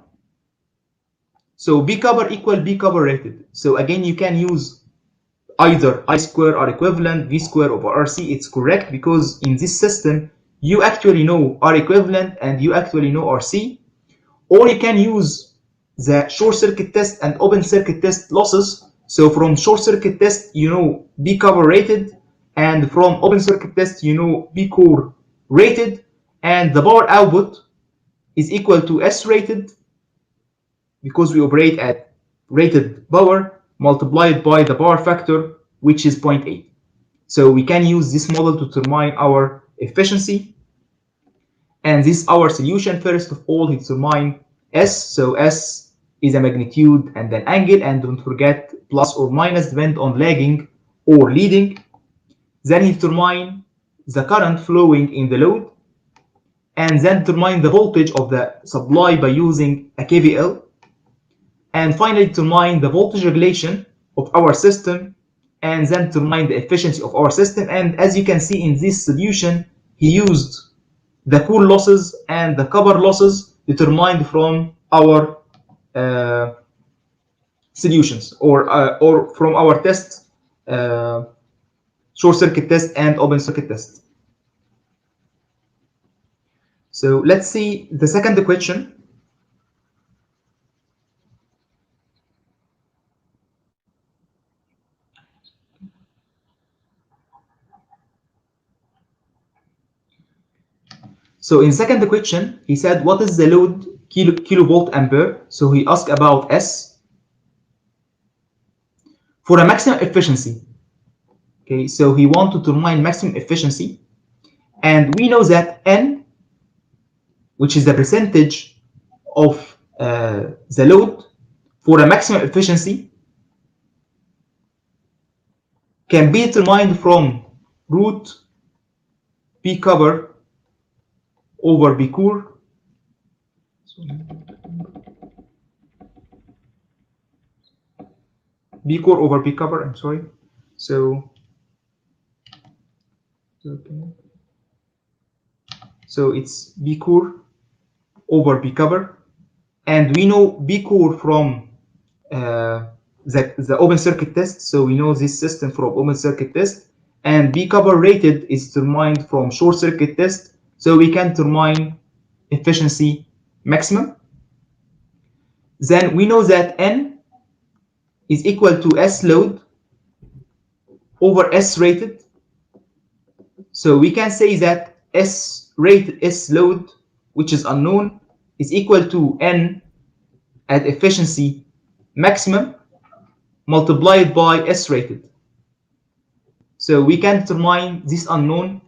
S1: So B cover equal B cover rated. So again, you can use either I square R equivalent, V square over RC. It's correct because in this system, you actually know R equivalent and you actually know RC. Or you can use the short circuit test and open circuit test losses. So from short circuit test, you know B cover rated, and from open circuit test, you know B core rated, and the power output is equal to S rated because we operate at rated power multiplied by the power factor, which is 0.8. So we can use this model to determine our efficiency. And this is our solution. First of all, we determine S. So S is a magnitude and an angle, and don't forget plus or minus depend on lagging or leading. Then he determine the current flowing in the load, and then determine the voltage of the supply by using a KVL, and finally determine the voltage regulation of our system, and then determine the efficiency of our system. And as you can see in this solution, he used the core losses and the copper losses determined from our solutions, or from our tests, short circuit test and open circuit test. So let's see the second question. So in second question, he said, what is the load kilovolt ampere? So he asked about S for a maximum efficiency. Okay, so he wants to determine maximum efficiency, and we know that N, which is the percentage of the load for a maximum efficiency, can be determined from root B cover over B core B core over B cover, I'm sorry. So it's B core over B cover, and we know B core from the open circuit test. So we know this system from open circuit test, and B cover rated is determined from short circuit test. So we can determine efficiency maximum. Then we know that N is equal to S load over S rated. So we can say that S load, which is unknown, is equal to N at efficiency maximum multiplied by S rated. So we can determine this unknown,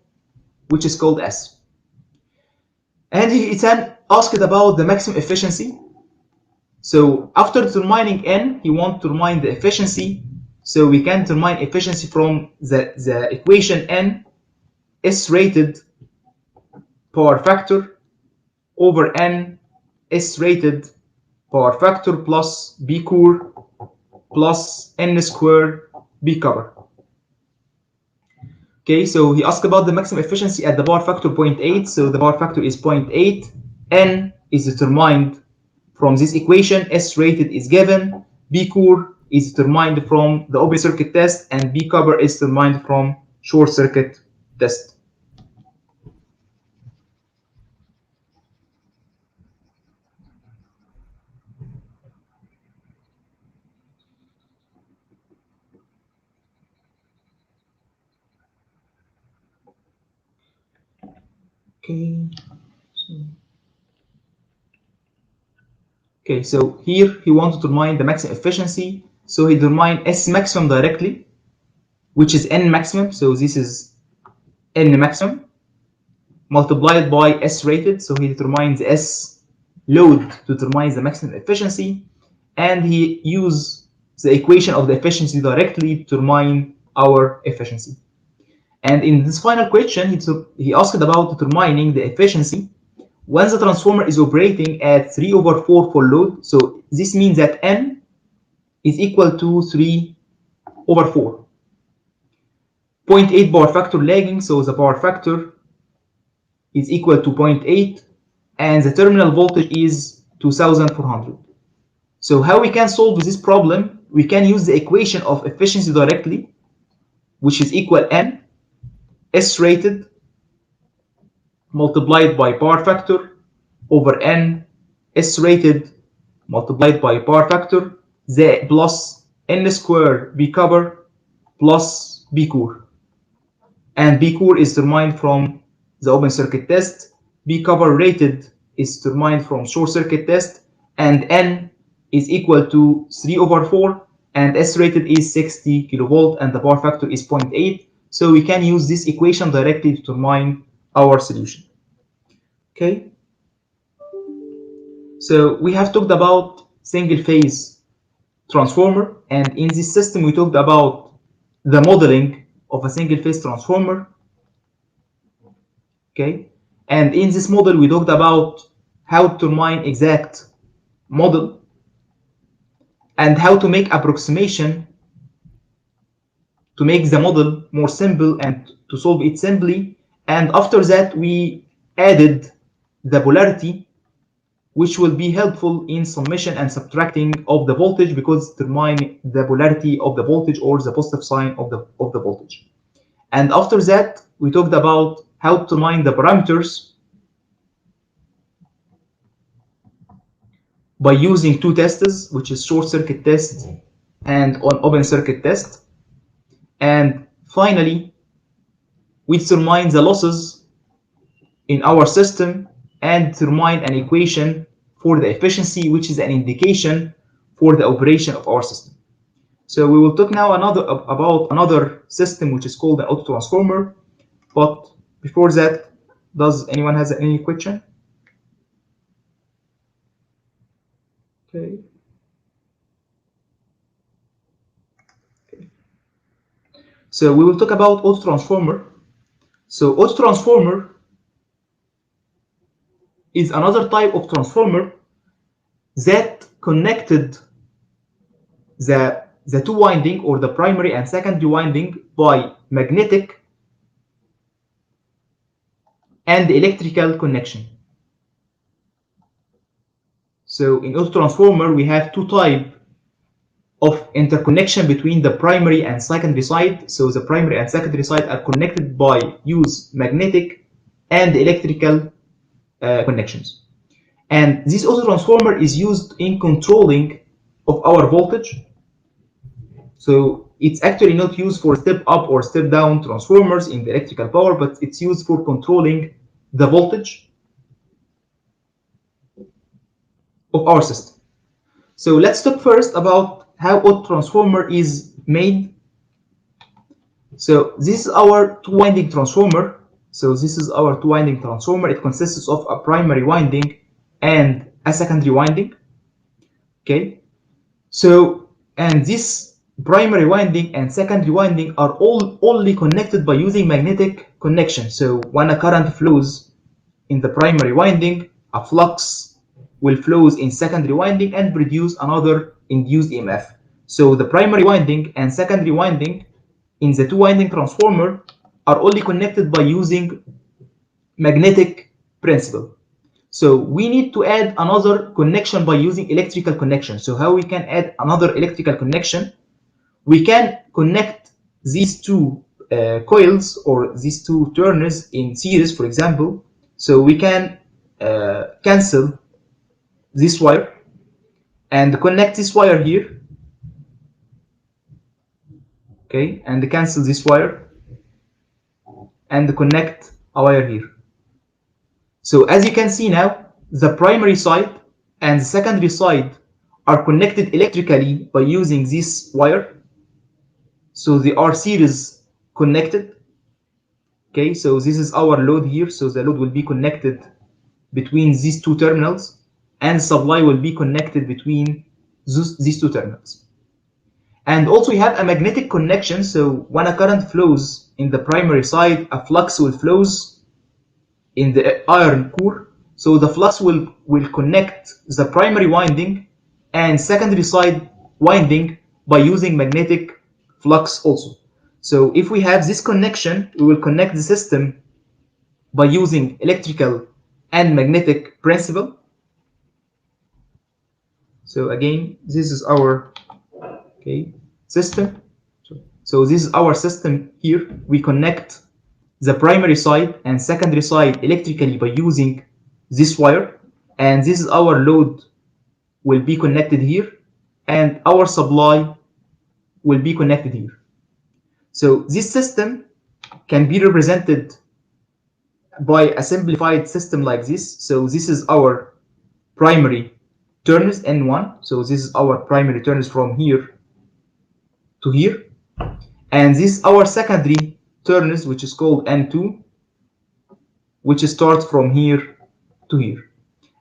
S1: which is called S. And he then asked about the maximum efficiency. So after determining N, he wants to determine the efficiency. So we can determine efficiency from the equation N, S rated power factor over N, S rated power factor plus B core plus N squared B cover. Okay, so he asked about the maximum efficiency at the power factor 0.8. So the power factor is 0.8. N is determined from this equation. S rated is given. B core is determined from the open circuit test, and B cover is determined from short circuit test. Okay, so here he wants to determine the maximum efficiency. So he determined S maximum directly, which is N maximum. So this is N maximum. multiplied by S rated. So he determines S load to determine the maximum efficiency, and he uses the equation of the efficiency directly to determine our efficiency. And in this final question, he asked about determining the efficiency when the transformer is operating at 3/4 full load. So this means that N is equal to 3/4. 0.8 power factor lagging, so the power factor is equal to 0.8, and the terminal voltage is 2400. So how we can solve this problem? We can use the equation of efficiency directly, which is equal N S rated multiplied by power factor over N S rated multiplied by power factor the plus N square B cover plus B core. And B core is determined from the open circuit test. B cover rated is determined from short circuit test, and N is equal to 3/4, and S rated is 60 kilovolt, and the power factor is 0.8. So we can use this equation directly to determine our solution. Okay. So we have talked about single phase transformer, and in this system we talked about the modeling of a single phase transformer. Okay, and in this model we talked about how to determine exact model and how to make approximation to make the model more simple and to solve it simply. And after that we added the polarity, which will be helpful in summation and subtracting of the voltage, because determine the polarity of the voltage or the positive sign of the voltage. And after that we talked about how to determine the parameters by using two tests, which is short circuit test and on open circuit test. And finally we determine the losses in our system and determine an equation for the efficiency, which is an indication for the operation of our system. So we will talk now about another system, which is called the auto transformer. But before that, does anyone has any question? Okay. So we will talk about auto transformer. So auto transformer is another type of transformer that connected the two winding or the primary and secondary winding by magnetic and electrical connection. So in auto transformer we have two types of interconnection between the primary and secondary side. So the primary and secondary side are connected by use magnetic and electrical connections. And this auto transformer is used in controlling of our voltage. So it's actually not used for step up or step down transformers in the electrical power, but it's used for controlling the voltage of our system. So let's talk first about how auto transformer is made. So this is our two-winding transformer. It consists of a primary winding and a secondary winding. Okay. So, and this primary winding and secondary winding are only connected by using magnetic connection. So when a current flows in the primary winding, a flux will flow in secondary winding and produce another induced EMF. So the primary winding and secondary winding in the two-winding transformer are only connected by using magnetic principle. So we need to add another connection by using electrical connection. So how we can add another electrical connection? We can connect these two coils or these two turners in series, for example. So we can cancel this wire and connect this wire here. Okay, and cancel this wire and connect a wire here. So as you can see now, the primary side and the secondary side are connected electrically by using this wire. So they are series connected. Okay, so this is our load here. So the load will be connected between these two terminals, and supply will be connected between these two terminals. And also we have a magnetic connection. So when a current flows in the primary side, a flux will flows in the iron core. So the flux will connect the primary winding and secondary side winding by using magnetic flux also. So if we have this connection, we will connect the system by using electrical and magnetic principle. So again, this is our system. So this is our system here. We connect the primary side and secondary side electrically by using this wire, and this is our load will be connected here, and our supply will be connected here. So this system can be represented by a simplified system like this. So this is our primary turns N1. So this is our primary turns from here to here, and this is our secondary turns, which is called N2, which starts from here to here.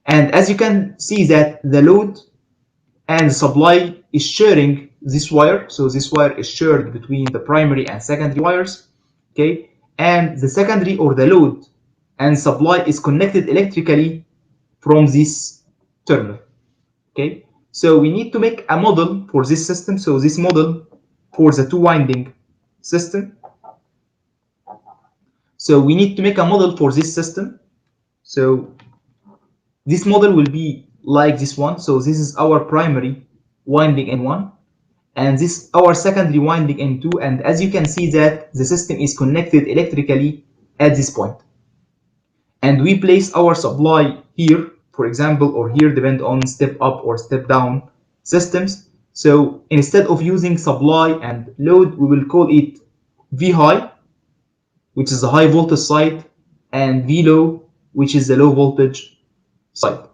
S1: And as you can see that the load and the supply is sharing this wire. So this wire is shared between the primary and secondary wires. Okay, and the secondary or the load and supply is connected electrically from this terminal. Okay, so we need to make a model for this system. So this model for the two winding system. So we need to make a model for this system. So this model will be like this one. So this is our primary winding N1, and this our secondary winding N2. And as you can see that the system is connected electrically at this point. And we place our supply here, for example, or here, depend on step up or step down systems. So instead of using supply and load, we will call it V high, which is the high voltage side, and V low, which is the low voltage side.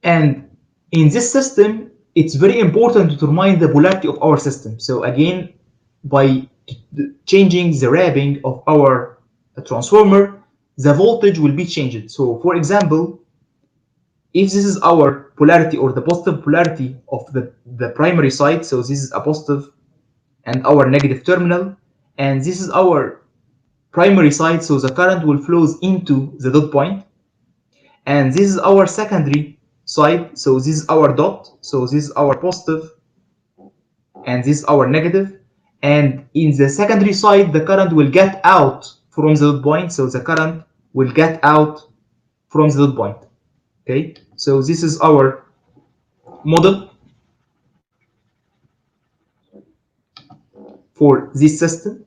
S1: And in this system, it's very important to determine the polarity of our system. So again, by changing the wrapping of our transformer, the voltage will be changed. So for example, if this is our polarity or the positive polarity of the primary side, so this is a positive and our negative terminal, and this is our primary side, so the current will flows into the dot point, and this is our secondary side, so this is our dot, so this is our positive and this is our negative, and in the secondary side the current will get out from the dot point, so the current will get out from the dot point. Okay, so this is our model for this system.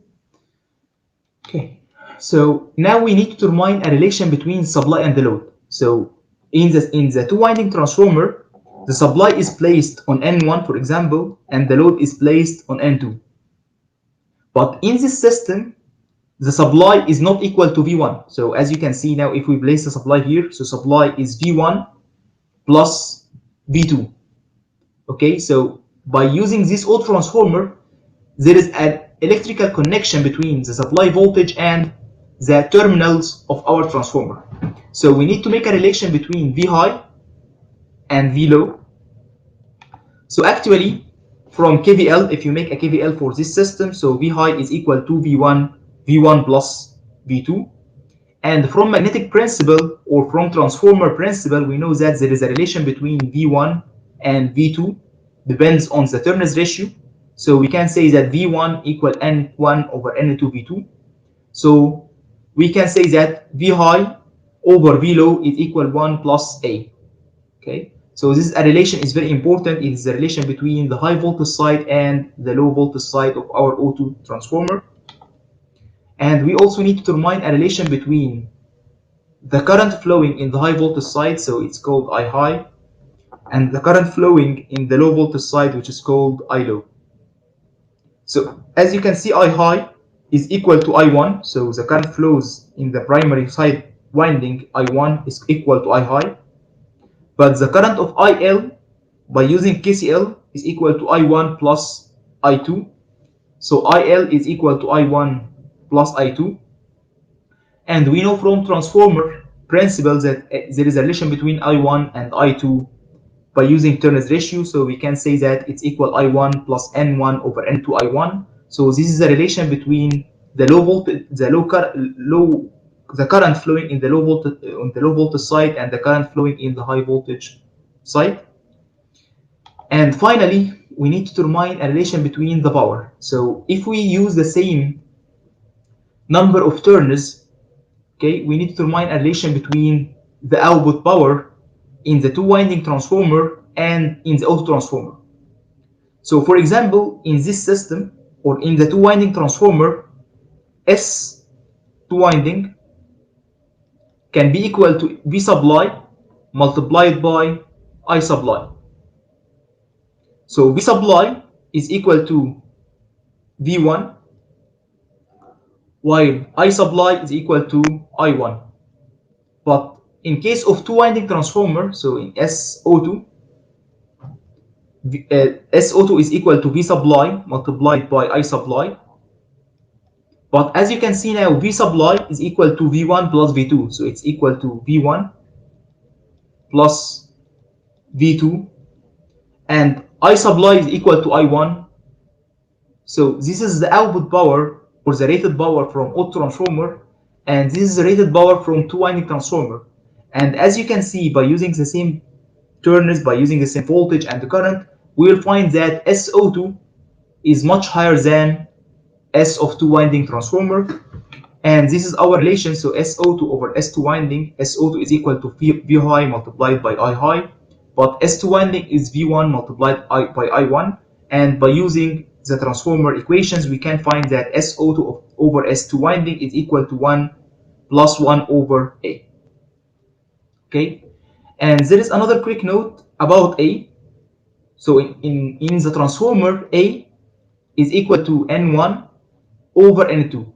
S1: Okay, so now we need to determine a relation between supply and the load. So in the two winding transformer, the supply is placed on N1, for example, and the load is placed on N2. But in this system, the supply is not equal to V1. So as you can see now, if we place the supply here, so supply is V1 plus V2. Okay, so by using this old transformer, there is an electrical connection between the supply voltage and the terminals of our transformer. So we need to make a relation between V high and V low. So actually, from KVL, if you make a KVL for this system, so V high is equal to V1 plus V2. And from magnetic principle or from transformer principle, we know that there is a relation between V1 and V2, depends on the turns ratio. So we can say that V1 equal N1 over N2 V2. So we can say that V high over V low is equal 1 plus A. Okay, so this relation is very important. It is the relation between the high voltage side and the low voltage side of our O2 transformer. And we also need to determine a relation between the current flowing in the high voltage side, so it's called I high, and the current flowing in the low voltage side, which is called I low. So as you can see, I high is equal to I1, so the current flows in the primary side winding I1 is equal to I high, but the current of IL by using KCL is equal to I1 plus I2, so IL is equal to I1 plus I2. And we know from transformer principles that there is a relation between I1 and I2 by using Turner's ratio. So we can say that it's equal I1 plus N1 over N2 I1. So this is a relation between the low voltage, the current flowing in the low voltage on the low voltage side and the current flowing in the high voltage side. And finally, we need to determine a relation between the power. So if we use the same number of turners, okay, we need to determine a relation between the output power in the two-winding transformer and in the auto transformer. So for example, in this system or in the two-winding transformer, S two-winding can be equal to V supply multiplied by I supply. So V supply is equal to V1 while I supply is equal to I1. But in case of two-winding transformer, so in SO2, SO2 is equal to V supply multiplied by I supply. But as you can see now, V supply is equal to V1 plus V2. So it's equal to V1 plus V2. And I supply is equal to I1. So this is the output power or the rated power from auto transformer. And this is the rated power from two-winding transformer. And as you can see, by using the same turners, by using the same voltage and the current, we will find that SO2 is much higher than S of two-winding transformer. And this is our relation. So SO2 over S2 winding, SO2 is equal to V high multiplied by I high. But S2 winding is V1 multiplied by I1. And by using the transformer equations, we can find that SO2 over S2 winding is equal to 1 plus 1 over A. Okay, and there is another quick note about A. So in the transformer, A is equal to N1 over N2.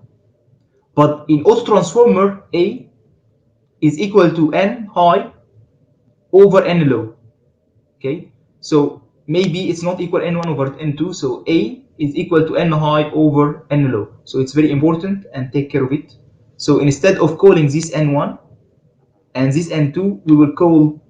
S1: But in auto transformer, A is equal to N high over N low. Okay, so maybe it's not equal N1 over N2, so A is equal to N high over N low. So it's very important and take care of it. So instead of calling this N1 and this N2, we will call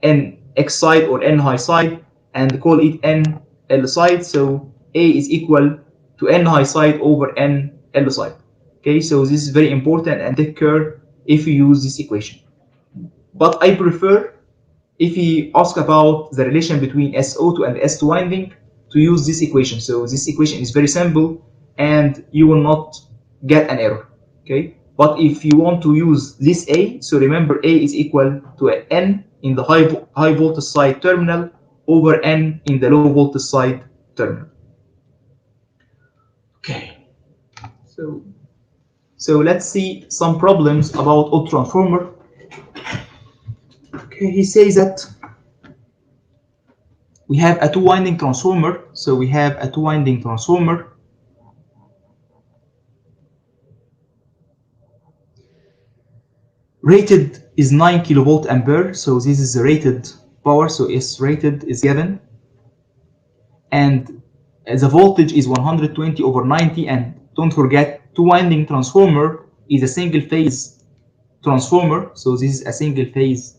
S1: N X side or N high side and call it N L side. So A is equal to N high side over N L side. Okay, so this is very important and take care if you use this equation. But I prefer, if you ask about the relation between SO2 and S2 winding, to use this equation. So this equation is very simple and you will not get an error. Okay, but if you want to use this A, so remember A is equal to N in the high voltage side terminal over N in the low voltage side terminal. Okay, so let's see some problems about auto transformer. Okay, he says that we have a two-winding transformer. So we have a two-winding transformer. Rated is 9 kilovolt ampere. So this is the rated power. So S rated is given. And the voltage is 120 over 90. And don't forget, two-winding transformer is a single phase transformer. So this is a single phase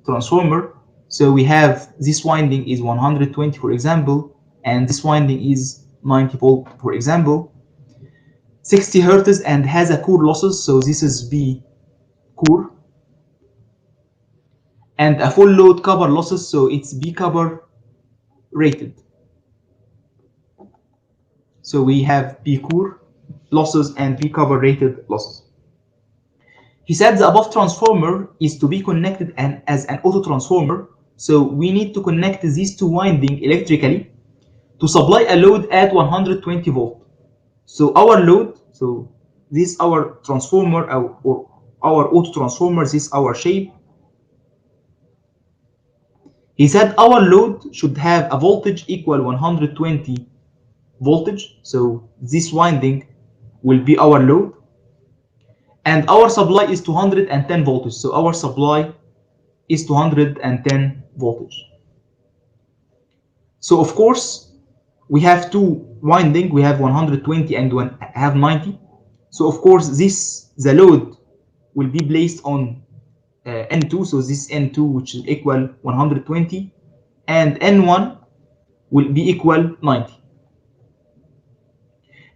S1: transformer. So we have this winding is 120, for example, and this winding is 90 volt, for example. 60 hertz and has a core losses. So this is B core. And a full load copper losses. So it's B copper rated. So we have B core losses and B copper rated losses. He said the above transformer is to be connected as an auto transformer. So we need to connect these two windings electrically to supply a load at 120 volt. So our load, so this our transformer or our auto transformer, this is our shape. He said our load should have a voltage equal 120 voltage. So this winding will be our load. And our supply is 210 voltage. So our supply is 210 voltage. So of course, we have two winding. We have 120 and we have 90. So of course the load will be placed on N2, so this N2 which is equal 120, and N1 will be equal 90.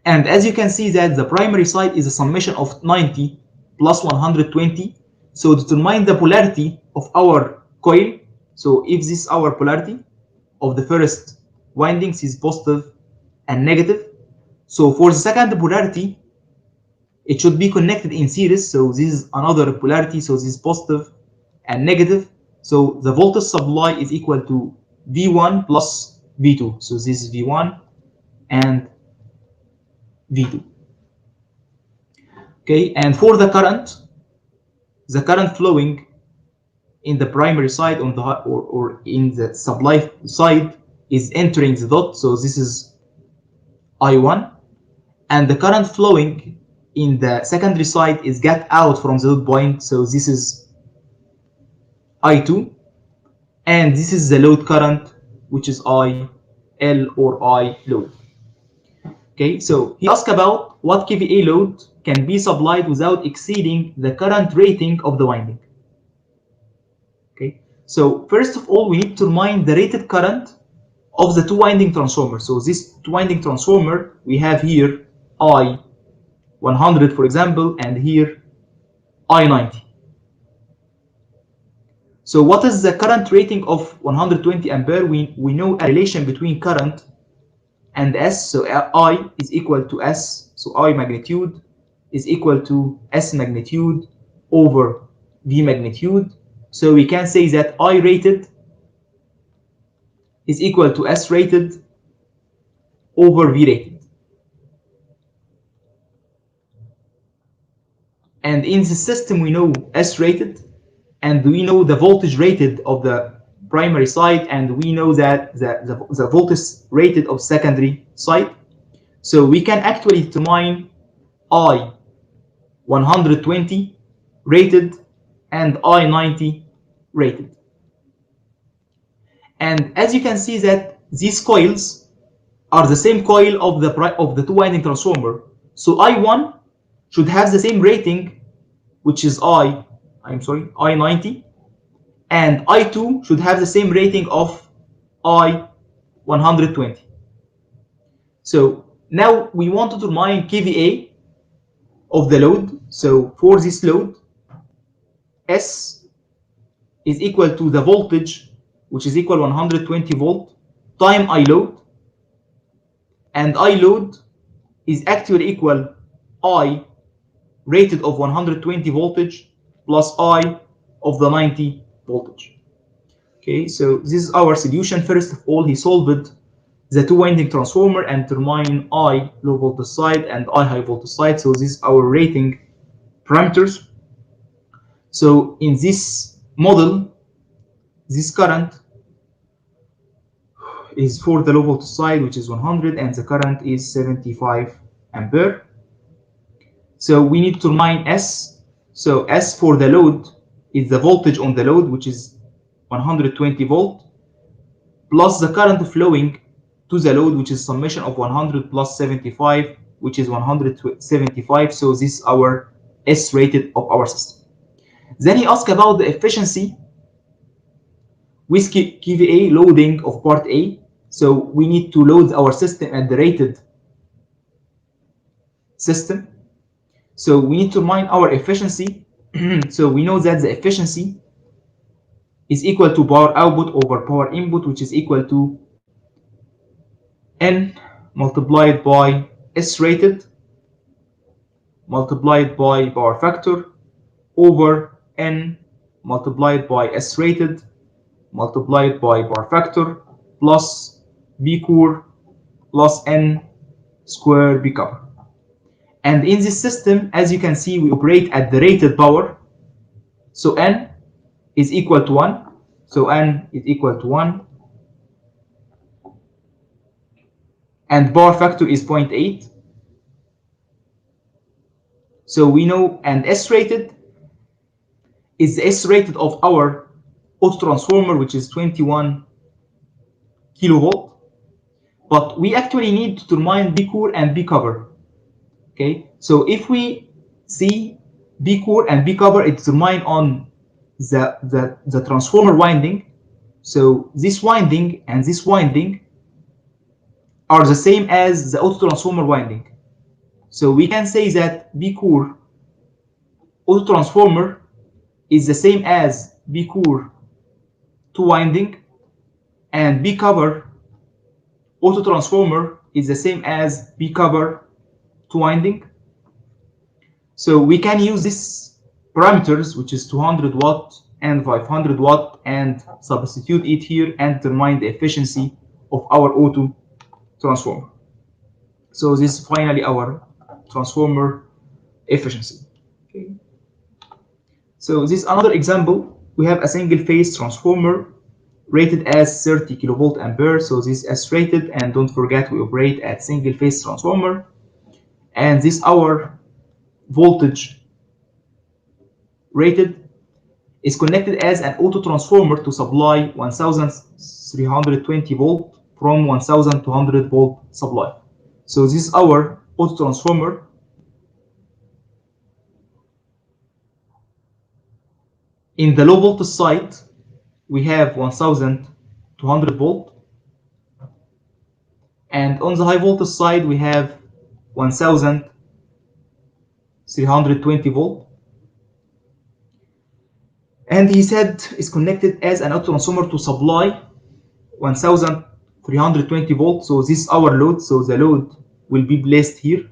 S1: And as you can see that the primary side is a summation of 90 plus 120. So determine the polarity of our coil. So if this is our polarity of the first windings is positive and negative. So for the second polarity, it should be connected in series. So this is another polarity. So this is positive and negative. So the voltage supply is equal to V1 plus V2. So this is V1 and V2. Okay, and for the current flowing in the primary side on the or in the supply side is entering the dot. So this is I1, and the current flowing in the secondary side is get out from the dot point. So this is I2, and this is the load current, which is IL or I load. Okay, so he asked about what kVA load can be supplied without exceeding the current rating of the winding. Okay, so first of all, we need to determine the rated current of the two winding transformer. So this two winding transformer, we have here I100, for example, and here I90. So what is the current rating of 120 ampere? We know a relation between current and S. So I is equal to S. So I magnitude is equal to S magnitude over V magnitude. So we can say that I rated is equal to S rated over V rated. And in the system, we know S rated, and we know the voltage rated of the primary side, and we know that the voltage rated of secondary side. So we can actually determine I120 rated and I90 rated. And as you can see that these coils are the same coil of the two winding transformer. So I1 should have the same rating, which is I90, and I2 should have the same rating of I120. So now we want to determine kVA of the load. So for this load, S is equal to the voltage, which is equal 120 volt, time I load, and I load is actually equal I rated of 120 voltage plus I of the 90 voltage. Okay, so this is our solution. First of all, he solved the two winding transformer and determine I low voltage side and I high voltage side. So this is our rating parameters. So in this model, this current is for the low voltage side, which is 100, and the current is 75 ampere. So we need to determine S. So S for the load is the voltage on the load, which is 120 volt, plus the current flowing to the load, which is summation of 100 plus 75, which is 175. So this is our S rated of our system. Then he asked about the efficiency with kVA loading of part A. So we need to load our system at the rated system. So we need to mind our efficiency. So we know that the efficiency is equal to power output over power input, which is equal to N multiplied by S rated multiplied by power factor over N multiplied by S rated multiplied by power factor plus B core plus N square B copper. And in this system, as you can see, we operate at the rated power. So N is equal to 1. So N is equal to 1. And power factor is 0.8. So we know, and S rated is the S rated of our auto transformer, which is 21 kilovolt. But we actually need to determine B core and B cover. Okay, So if we see B core and B cover, it's determined on the transformer winding. So this winding and this winding are the same as the auto transformer winding. So we can say that B core auto transformer is the same as B core 2 winding, and B cover auto transformer is the same as B cover 2 winding. So we can use these parameters, which is 200 watt and 500 watt, and substitute it here and determine the efficiency of our auto transformer. So this is finally our transformer efficiency. Okay. So this is another example. We have a single phase transformer rated as 30 kilovolt ampere. So this is S rated, and don't forget we operate at single phase transformer. And this our voltage rated is connected as an auto transformer to supply 1320 volt from 1200 volt supply. So this is our auto transformer. In the low voltage side, we have 1200 volt, and on the high voltage side we have 1320 volt. And he said is connected as an auto transformer to supply 1320 volt. So this is our load. So the load will be placed here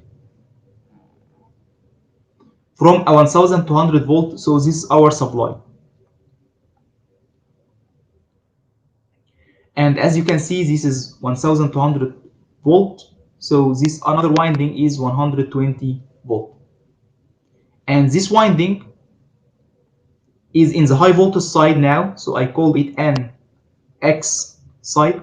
S1: from a 1200 volt. So this is our supply. And as you can see, this is 1200 volt. So this another winding is 120 volt. And this winding is in the high voltage side now. So I call it NX side.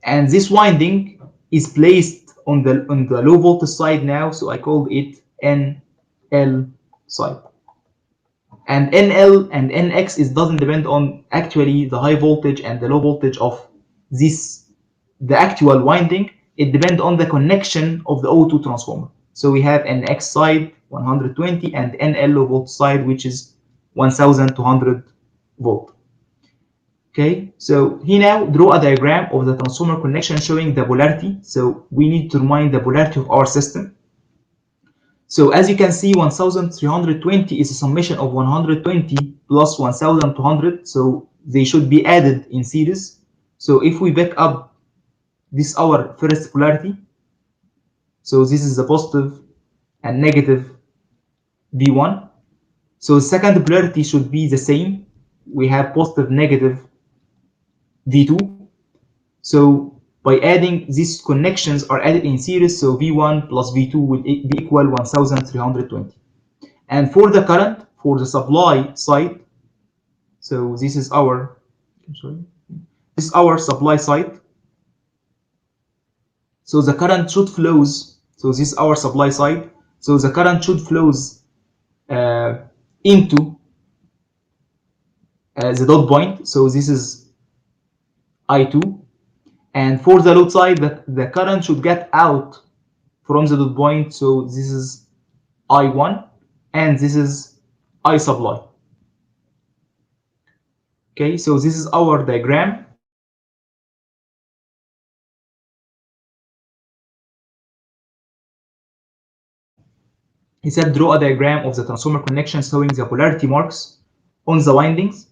S1: And this winding is placed on the low voltage side now. So I call it NL side. And NL and NX doesn't depend on actually the high voltage and the low voltage of this, the actual winding. It depends on the connection of the auto transformer. So we have NX side 120 and NL low voltage side, which is 1200 volt. Okay, so he now draw a diagram of the transformer connection showing the polarity. So we need to determine the polarity of our system. So as you can see, 1320 is a summation of 120 plus 1200. So they should be added in series. So if we back up this our first polarity, so this is the positive and negative V1. So the second polarity should be the same. We have positive, negative V2. So by adding these connections are added in series, so V1 plus V2 will be equal 1320. And for the current, for the supply side, so this is our, this is our supply side. So the current should flows, so this is our supply side. So the current should flows into the dot point. So this is I2. And for the load side, the current should get out from the dot point. So this is I1 and this is I supply. Okay, so this is our diagram. He said draw a diagram of the transformer connection showing the polarity marks on the windings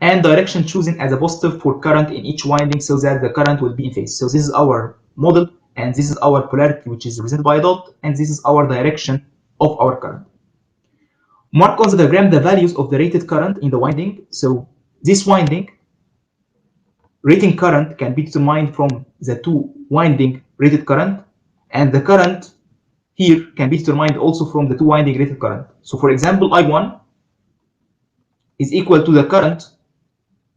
S1: and direction chosen as a positive for current in each winding so that the current will be in phase. So this is our model, and this is our polarity, which is represented by a dot, and this is our direction of our current. Mark on the diagram the values of the rated current in the winding. So this winding rating current can be determined from the two winding rated current, and the current here can be determined also from the two winding rated current. So for example, I1 is equal to the current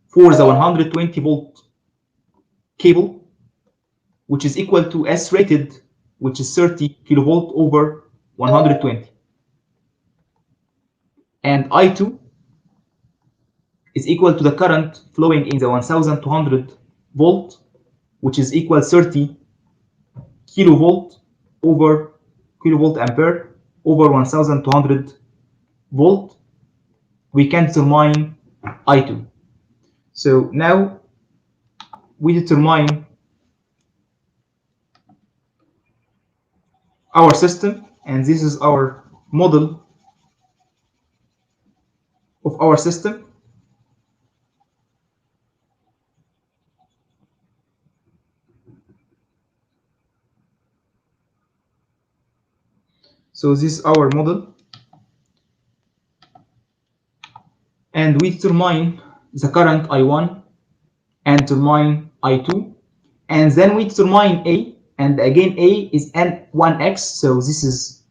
S1: for the 120 volt cable, which is equal to S rated, which is 30 kilovolt over 120. And I2 is equal to the current flowing in the 1200 volt, which is equal 30 kilovolt over kilovolt ampere over 1200 volt, we can determine I2. So now we determine our system, and this is our model of our system. So this is our model, and we determine the current I1 and determine I2, and then we determine A, and again A is N1X, so this is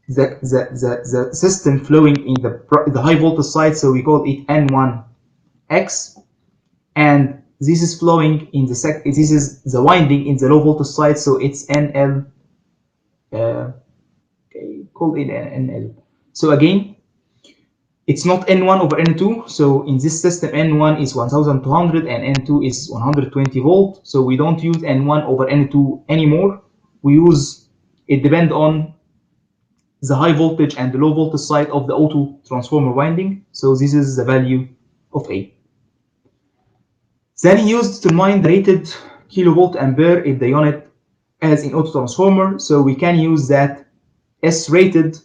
S1: the system flowing in the high voltage side, so we call it N1X, and this is flowing in this is the winding in the low voltage side, so it's NL, okay, called it NL. So again, it's not N1 over N2, so in this system N1 is 1200 and N2 is 120 volt, so we don't use N1 over N2 anymore. We use, it depends on the high voltage and the low voltage side of the auto transformer winding, so this is the value of A. Then he used to determine the rated kilovolt ampere if the unit as in auto transformer, so we can use that S rated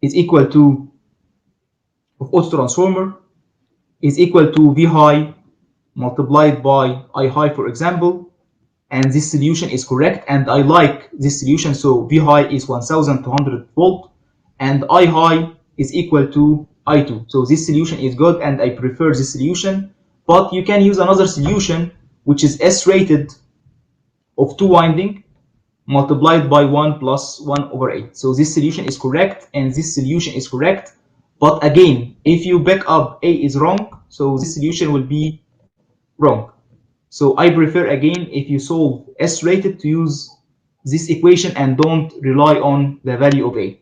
S1: is equal to of auto transformer is equal to V high multiplied by I high, for example, and this solution is correct, and I like this solution, so V high is 1200 volt and I high is equal to I2, so this solution is good and I prefer this solution. But you can use another solution which is S rated of 2 winding multiplied by 1 plus 1 over 8. So this solution is correct and this solution is correct. But again, if you back up A is wrong, so this solution will be wrong. So I prefer again, if you solve S rated, to use this equation and don't rely on the value of A.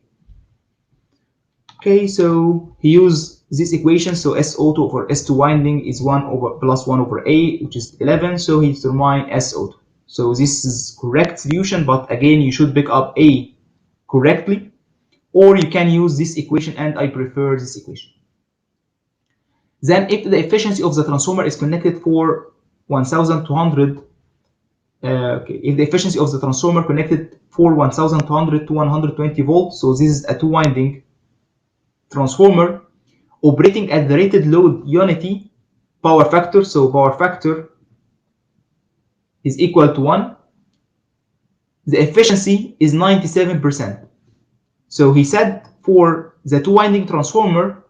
S1: Okay, so he used this equation, so S auto for S2 winding is 1 over plus 1 over A, which is 11, so he determined S auto. So this is correct solution, but again, you should pick up A correctly, or you can use this equation, and I prefer this equation. Then if the efficiency of the transformer is connected for 1200, okay, if the efficiency of the transformer connected for 1200 to 120 volts, so this is a 2 winding transformer operating at the rated load unity power factor, so power factor is equal to 1, the efficiency is 97%. So he said for the 2 winding transformer,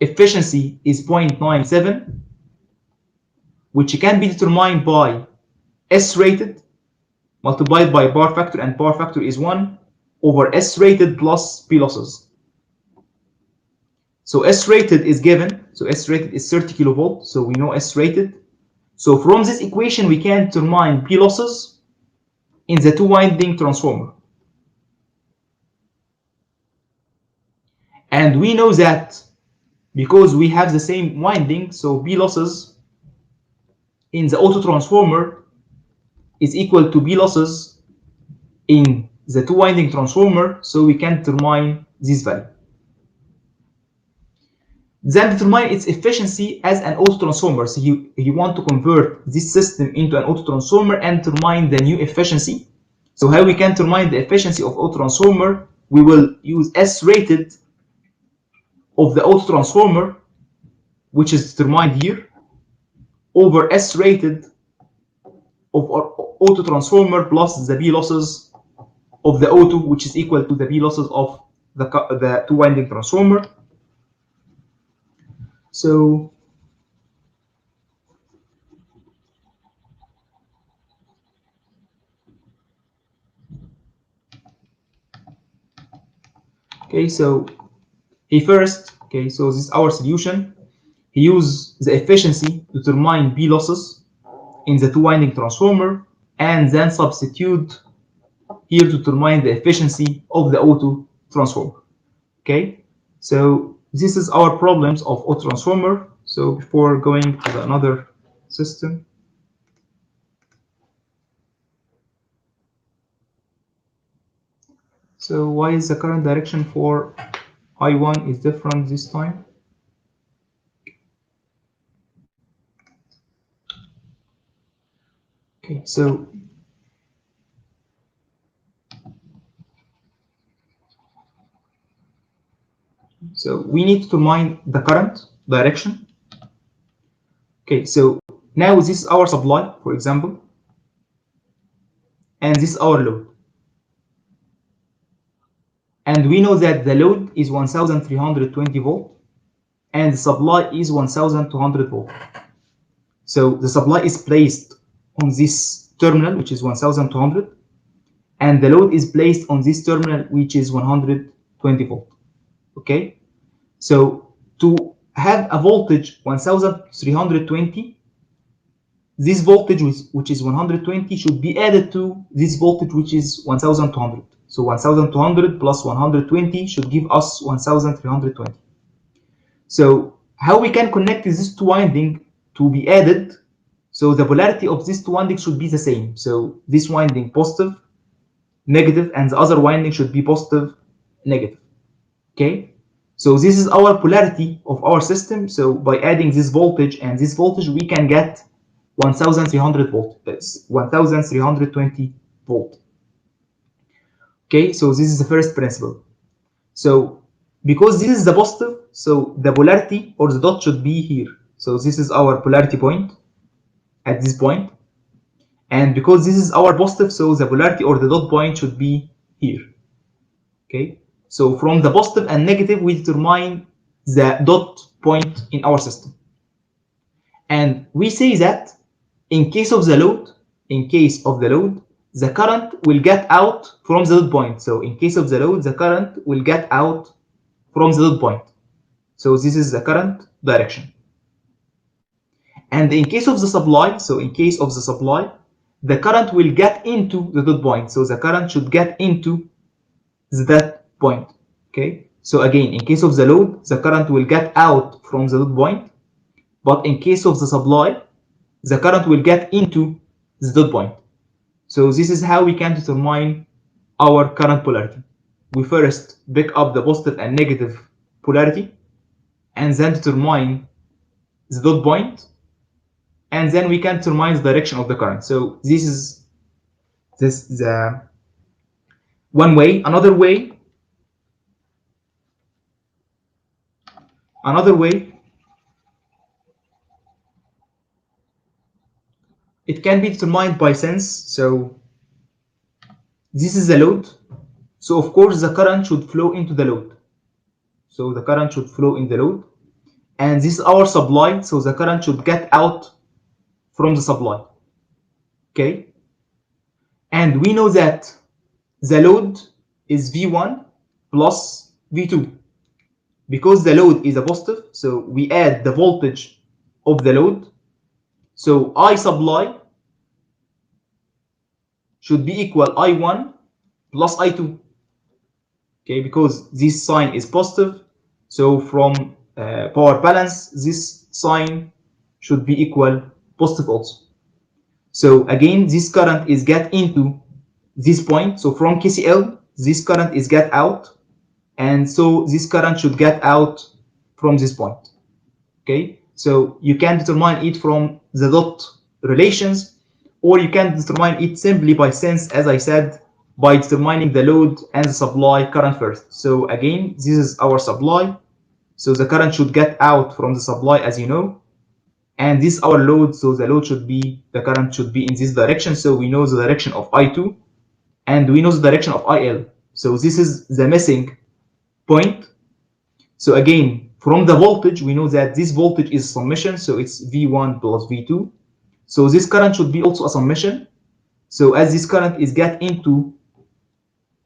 S1: efficiency is 0.97, which can be determined by S rated multiplied by power factor, and power factor is 1 over S rated plus P losses. So S rated is given, so S rated is 30 kilovolt, so we know S rated. So from this equation we can determine P losses in the 2 winding transformer. And we know that because we have the same winding, so P losses in the auto transformer is equal to P losses in the 2 winding transformer, so we can determine this value. Then determine its efficiency as an auto transformer. So you want to convert this system into an auto transformer and determine the new efficiency. So how we can determine the efficiency of auto transformer? We will use S rated of the auto transformer, which is determined here, over S rated of our auto transformer plus the P losses of the auto, which is equal to the P losses of the 2 winding transformer. So okay, so okay, so this is our solution. He used the efficiency to determine P losses in the 2 winding transformer, and then substitute here to determine the efficiency of the auto transformer. Okay, so this is our problems of auto transformer. So before going to another system, So why is the current direction for I1 is different this time? Okay, so we need to determine the current direction. Okay, so now this is our supply, for example, and this is our load. And we know that the load is 1320 volt and the supply is 1200 volt. So the supply is placed on this terminal, which is 1200, and the load is placed on this terminal, which is 120 volt. Okay, so to have a voltage 1320, this voltage which is 120 should be added to this voltage which is 1200. So 1200 plus 120 should give us 1320. So how we can connect these two windings to be added? So the polarity of these two windings should be the same. So this winding positive, negative, and the other winding should be positive, negative. Okay, so this is our polarity of our system. So by adding this voltage and this voltage, we can get 1300 volt. That's 1320 volt. Okay, so this is the first principle. So because this is the positive, so the polarity or the dot should be here. So this is our polarity point at this point. And because this is our positive, so the polarity or the dot point should be here. Okay, so from the positive and negative, we determine the dot point in our system. And we say that in case of the load, the current will get out from the dot point. So in case of the load, the current will get out from the dot point. So this is the current direction. And in case of the supply, the current will get into the dot point. So the current should get into that point. Okay. So again, in case of the load, the current will get out from the dot point. But in case of the supply, the current will get into the dot point. So this is how we can determine our current polarity. We first pick up the positive and negative polarity, and then determine the dot point, and then we can determine the direction of the current. So this is the one way. Another way, it can be determined by sense. So this is the load. So of course the current should flow into the load. So the current should flow in the load. And this is our supply. So the current should get out from the supply. Okay. And we know that the load is V1 plus V2. Because the load is a positive, so we add the voltage of the load. So I supply should be equal I1 plus I2. Okay, because this sign is positive, so from power balance, this sign should be equal positive also. So again, this current is get into this point. So from KCL, this current is get out, and so this current should get out from this point. Okay, so you can determine it from the dot relations, or you can determine it simply by sense, as I said, by determining the load and the supply current first. So again, this is our supply. So the current should get out from the supply, as you know. And this is our load. So the load should be, the current should be in this direction. So we know the direction of I2 and we know the direction of IL. So this is the missing point. So again, from the voltage, we know that this voltage is summation. So it's V1 plus V2. So this current should be also a summation. So as this current is get into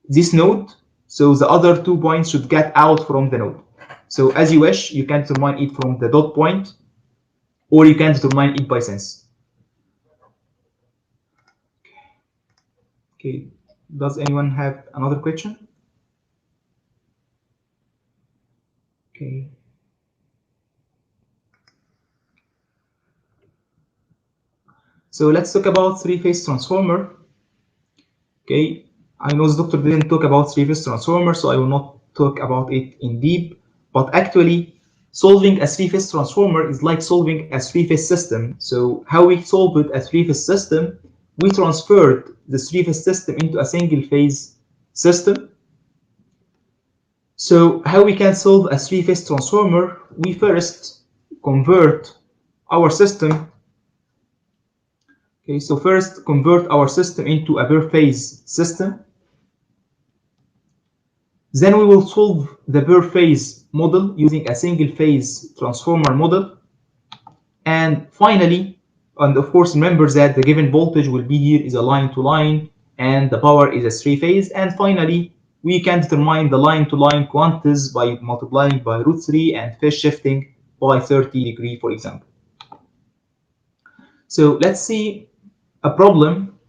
S1: this node, so the other 2 points should get out from the node. So as you wish, you can determine it from the dot point, or you can determine it by sense. Okay, does anyone have another question? Okay. So let's talk about three-phase transformer. Okay, I know the doctor didn't talk about three-phase transformer, so I will not talk about it in deep. But actually, solving a three-phase transformer is like solving a three-phase system. So how we solve it a three-phase system, we transferred the three-phase system into a single-phase system. So how we can solve a three-phase transformer? We first convert our system. Okay, so first convert our system into a per-phase system. Then we will solve the per-phase model using a single-phase transformer model. And finally, and of course, remember that the given voltage will be here is a line-to-line, and the power is a three-phase. And finally, we can determine the line-to-line quantities by multiplying by √3 and phase shifting by 30 degrees, for example. So let's see a problem.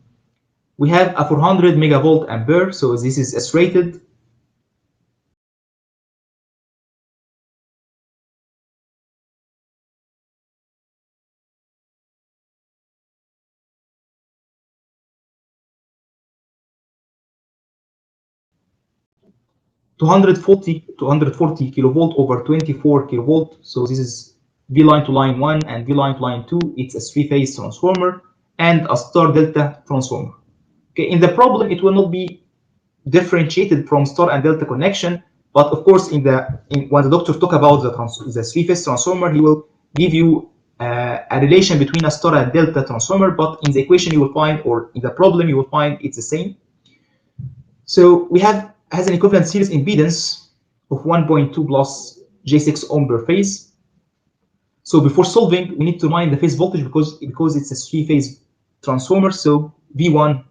S1: We have a 400 megavolt ampere, so this is S-rated. 240 kilovolt over 24 kilovolt. So this is V line to line 1 and V line to line 2. It's a three-phase transformer and a star delta transformer. Okay, in the problem, it will not be differentiated from star and delta connection, but of course, when the doctor talk about the three-phase transformer, he will give you a relation between a star and delta transformer, but in the equation you will find, or in the problem you will find, it's the same. So we has an equivalent series impedance of 1.2 plus J6 ohm per phase. So before solving, we need to find the phase voltage because it's a three-phase transformer. So V1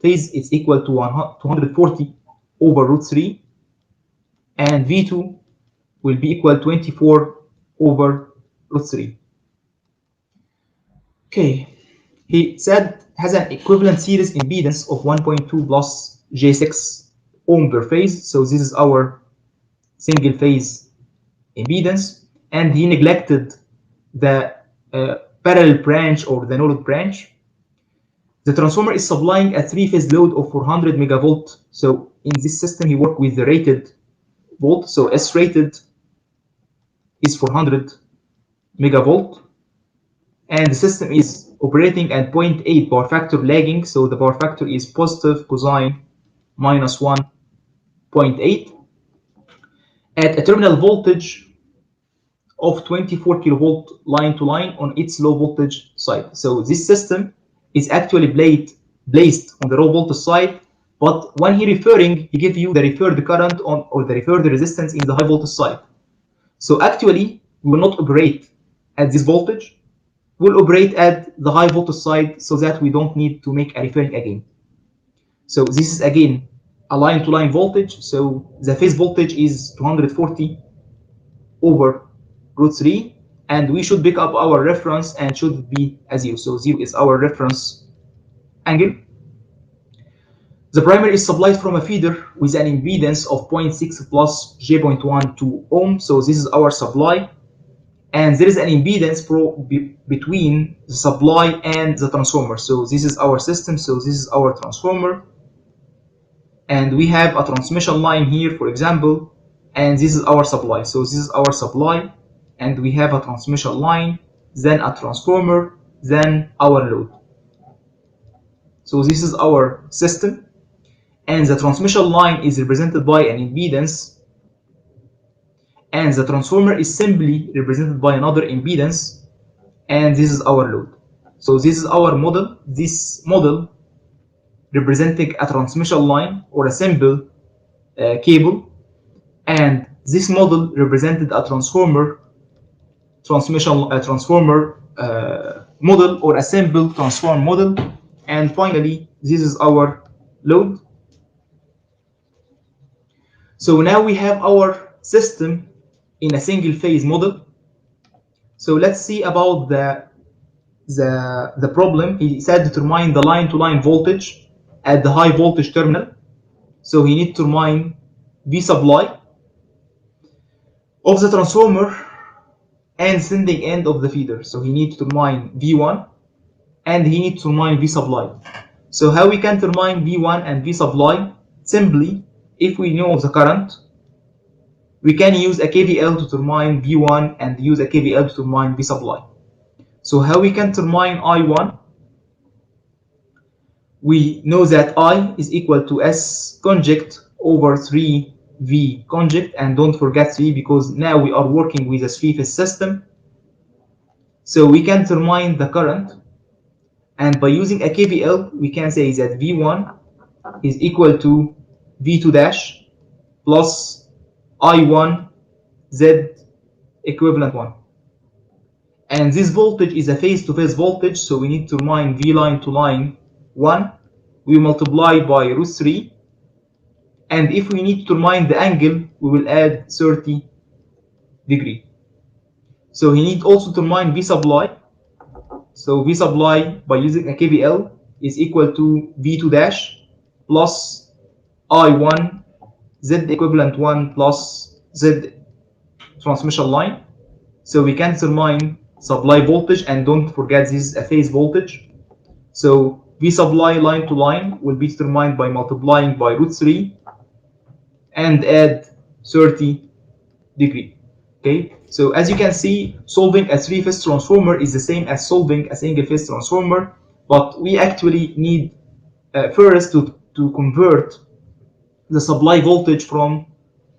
S1: phase is equal to 240 over √3, and V2 will be equal to 24 over √3. Okay, he said has an equivalent series impedance of 1.2 plus J6 ohm per phase. So this is our single phase impedance, and he neglected the parallel branch or the node branch. The transformer is supplying a three-phase load of 400 megavolt. So in this system, he worked with the rated volt. So S rated is 400 megavolt, and the system is operating at 0.8 power factor lagging. So the power factor is positive cosine minus 1.8 at a terminal voltage of 24 kilovolt line to line on its low voltage side. So this system is actually placed on the low voltage side, but when he gives you the referred current on or the referred resistance in the high voltage side. So actually, we will not operate at this voltage. We'll operate at the high voltage side so that we don't need to make a referring again. So this is again a line to line voltage. So the phase voltage is 240 over √3, and we should pick up our reference and should be a 0. So 0 is our reference angle. The primary is supplied from a feeder with an impedance of 0.6 plus J.12 ohm. So this is our supply, and there is an impedance between the supply and the transformer. So this is our system. So this is our transformer, and we have a transmission line here, for example, and this is our supply. So this is our supply, and we have a transmission line, then a transformer, then our load. So this is our system, and the transmission line is represented by an impedance, and the transformer is simply represented by another impedance, and this is our load. So this is our model. This model representing a transmission line or a simple cable, and this model represented a transformer model or a simple transform model, and finally this is our load. So now we have our system in a single phase model. So let's see about the problem. He said determine the line to line voltage at the high voltage terminal. So he needs to determine V supply of the transformer and sending end of the feeder. So he needs to determine V1, and he needs to determine V supply. So how we can determine V1 and V supply? simply, if we know the current, we can use a KVL to determine V1 and use a KVL to determine V supply. So how we can determine I1? We know that I is equal to S conjugate over 3V conjugate, and don't forget 3 because now we are working with a 3-phase system. So we can determine the current, and by using a KVL, we can say that V1 is equal to V2 dash plus I1 Z equivalent 1. And this voltage is a phase-to-phase voltage, so we need to determine V line to line 1. We multiply by root 3. And if we need to determine the angle, we will add 30 degree. So we need also to determine V supply. So V supply by using a KVL is equal to V2 dash plus I1 Z equivalent 1 plus Z transmission line. So we can determine supply voltage, and don't forget this is a phase voltage. So V supply line to line will be determined by multiplying by root 3 and add 30 degree. Okay, so as you can see, solving a 3-phase transformer is the same as solving a single-phase transformer, but we actually need first to convert the supply voltage from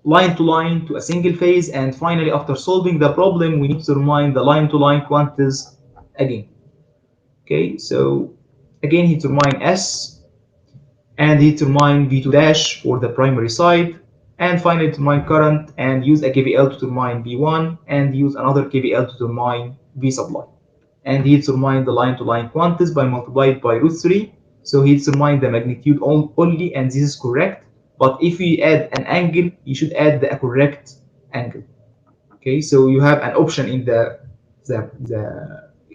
S1: line to line to a single phase, and finally, after solving the problem, we need to determine the line to line quantities again. Okay, so again, he determine S, and he determine V2 dash for the primary side, and finally determine current and use a KVL to determine V1 and use another KVL to determine V supply. And he determined the line to line quantities by multiplied by root 3. So he determined the magnitude only, and this is correct. But if we add an angle, you should add the correct angle. Okay, so you have an option in the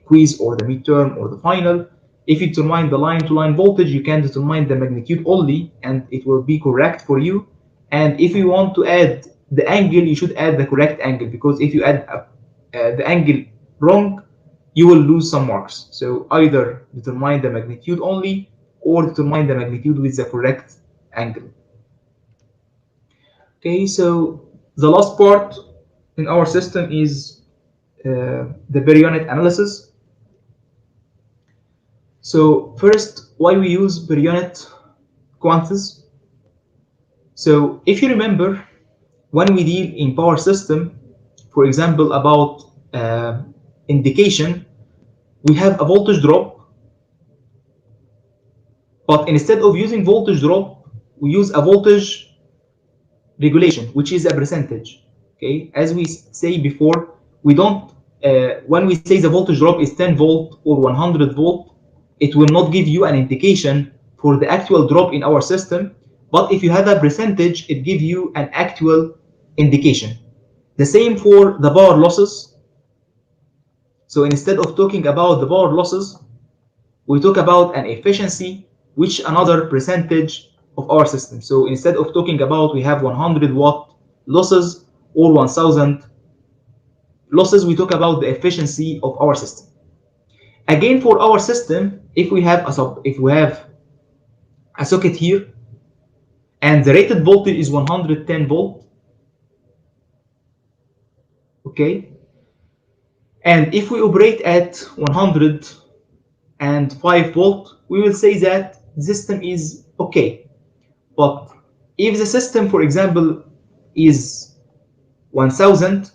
S1: quiz or the midterm or the final. If you determine the line to line voltage, you can determine the magnitude only, and it will be correct for you. And if you want to add the angle, you should add the correct angle, because if you add the angle wrong, you will lose some marks. So either determine the magnitude only or determine the magnitude with the correct angle. Okay, so the last part in our system is the baryonic analysis. So first, why we use baryonic quantities. So if you remember, when we deal in power system, for example, about indication, we have a voltage drop, but instead of using voltage drop, we use a voltage regulation, which is a percentage. Okay, as we say before, we don't when we say the voltage drop is 10 volt or 100 volt, it will not give you an indication for the actual drop in our system. But if you have a percentage, it gives you an actual indication. The same for the power losses. So instead of talking about the power losses, we talk about an efficiency, which another percentage of our system. So instead of talking about we have 100 watt losses or 1000 losses, we talk about the efficiency of our system. Again, for our system, if we have a socket here and the rated voltage is 110 volt, okay, and if we operate at 105 volt, we will say that the system is okay. But if the system, for example, is 1000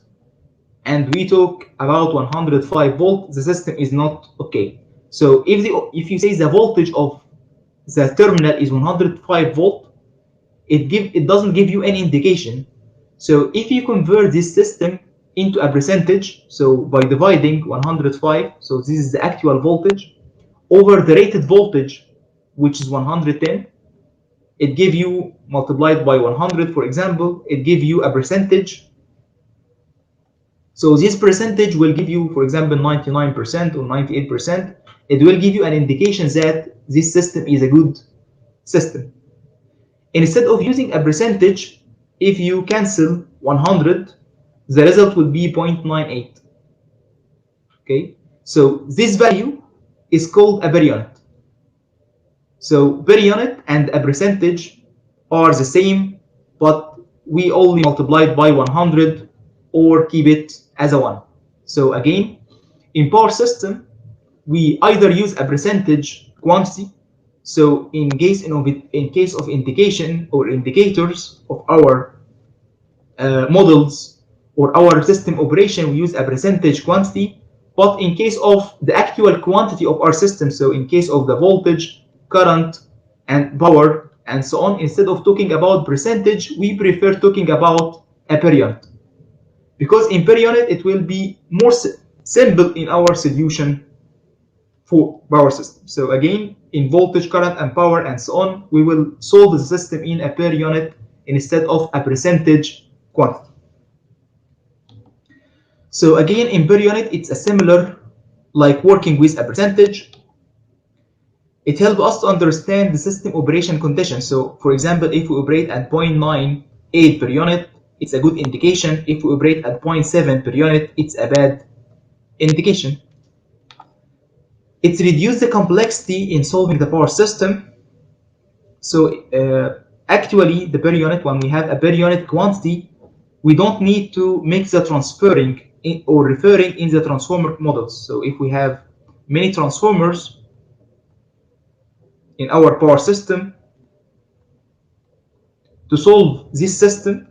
S1: and we talk about 105 volt, the system is not okay. So if you say the voltage of the terminal is 105 volt, it doesn't give you any indication. So if you convert this system into a percentage, so by dividing 105, so this is the actual voltage, over the rated voltage, which is 110, it gives you multiplied by 100, for example, it gives you a percentage. So this percentage will give you, for example, 99% or 98%. It will give you an indication that this system is a good system. Instead of using a percentage, if you cancel 100, the result will be 0.98. Okay, so this value is called a baryonic. So baryonic and a percentage are the same, but we only multiply it by 100 or keep it as a 1. So again, in power system, we either use a percentage quantity. So in case of indication or indicators of our models or our system operation, we use a percentage quantity. But in case of the actual quantity of our system, so in case of the voltage, current, and power, and so on, instead of talking about percentage, we prefer talking about a per unit. Because in per unit, it will be more simple in our solution for power system. So again, in voltage, current, and power, and so on, we will solve the system in a per unit instead of a percentage quantity. So again, in per unit, it's a similar like working with a percentage. It helps us to understand the system operation conditions. So for example, if we operate at 0.98 per unit, it's a good indication. If we operate at 0.7 per unit, it's a bad indication. It reduces the complexity in solving the power system. So actually, the per unit, when we have a per unit quantity, we don't need to make the transferring or referring in the transformer models. So if we have many transformers in our power system, to solve this system,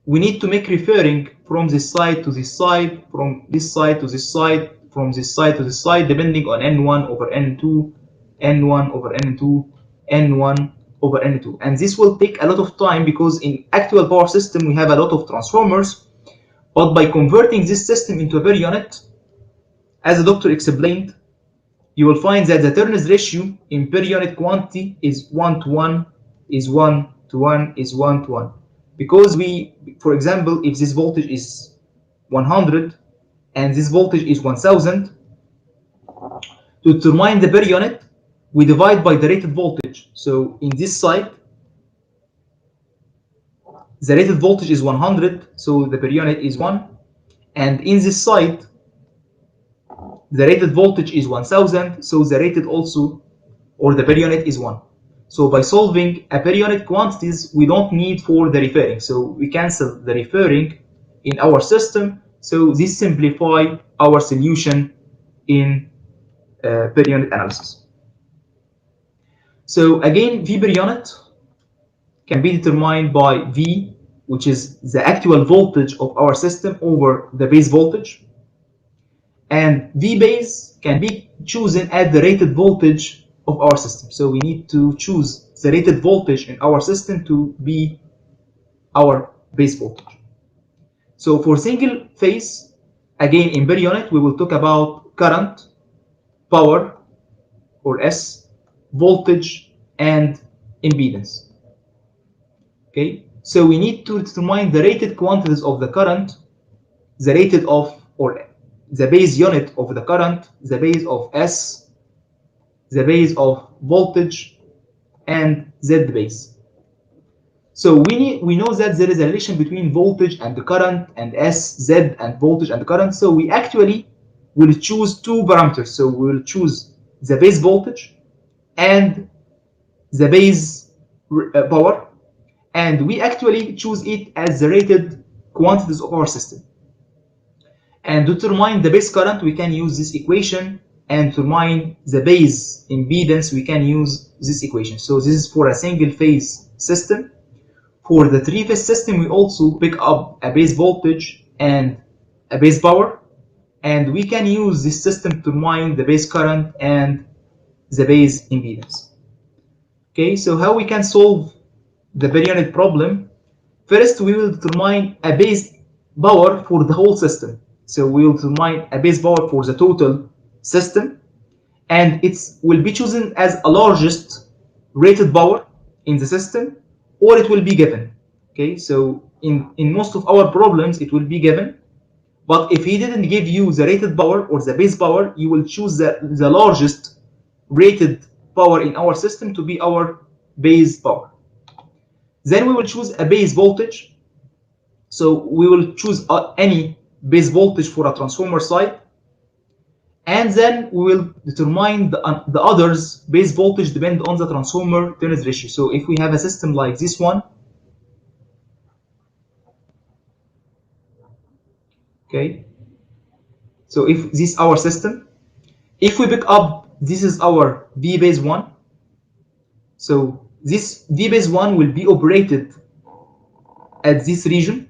S1: we need to make referring from this side to this side, from this side to this side, from this side to this side, depending on N1 over N2, N1 over N2, N1 over N2. And this will take a lot of time because in actual power system, we have a lot of transformers. But by converting this system into a per unit, as the doctor explained, you will find that the turns ratio in per unit quantity is 1 to 1, is 1 to 1, is 1 to 1. Because we, for example, if this voltage is 100 and this voltage is 1000, to determine the per unit, we divide by the rated voltage. So in this side, the rated voltage is 100, so the per unit is 1. And in this side, the rated voltage is 1000, so the rated also, or the per unit is 1. So by solving a per unit quantities, we don't need for the referring. So we cancel the referring in our system. So this simplify our solution in per unit analysis. So again, V per unit can be determined by V, which is the actual voltage of our system over the base voltage. And V base can be chosen at the rated voltage of our system. So we need to choose the rated voltage in our system to be our base voltage. So for single phase, again in per unit, we will talk about current, power, or S, voltage, and impedance. Okay, so we need to determine the rated quantities of the current, the rated of, or the base unit of the current, the base of S, the base of voltage, and Z base. So we know that there is a relation between voltage and the current, and S, Z, and voltage and the current. So we actually will choose two parameters. So we will choose the base voltage and the base power, and we actually choose it as the rated quantities of our system. And to determine the base current, we can use this equation, and to determine the base impedance, we can use this equation. So this is for a single phase system. For the three-phase system, we also pick up a base voltage and a base power, and we can use this system to determine the base current and the base impedance. Okay, so how we can solve the per unit problem? First, we will determine a base power for the whole system. So we will determine a base power for the total system, and it will be chosen as a largest rated power in the system, or it will be given. Okay, so in most of our problems, it will be given. But if he didn't give you the rated power or the base power, you will choose the largest rated power in our system to be our base power. Then we will choose a base voltage. So we will choose any base voltage for a transformer side. and then we will determine the others base voltage depend on the transformer turns ratio. So if we have a system like this one, okay, so if this is our system, if we pick up this is our V base 1, so this V base 1 will be operated at this region,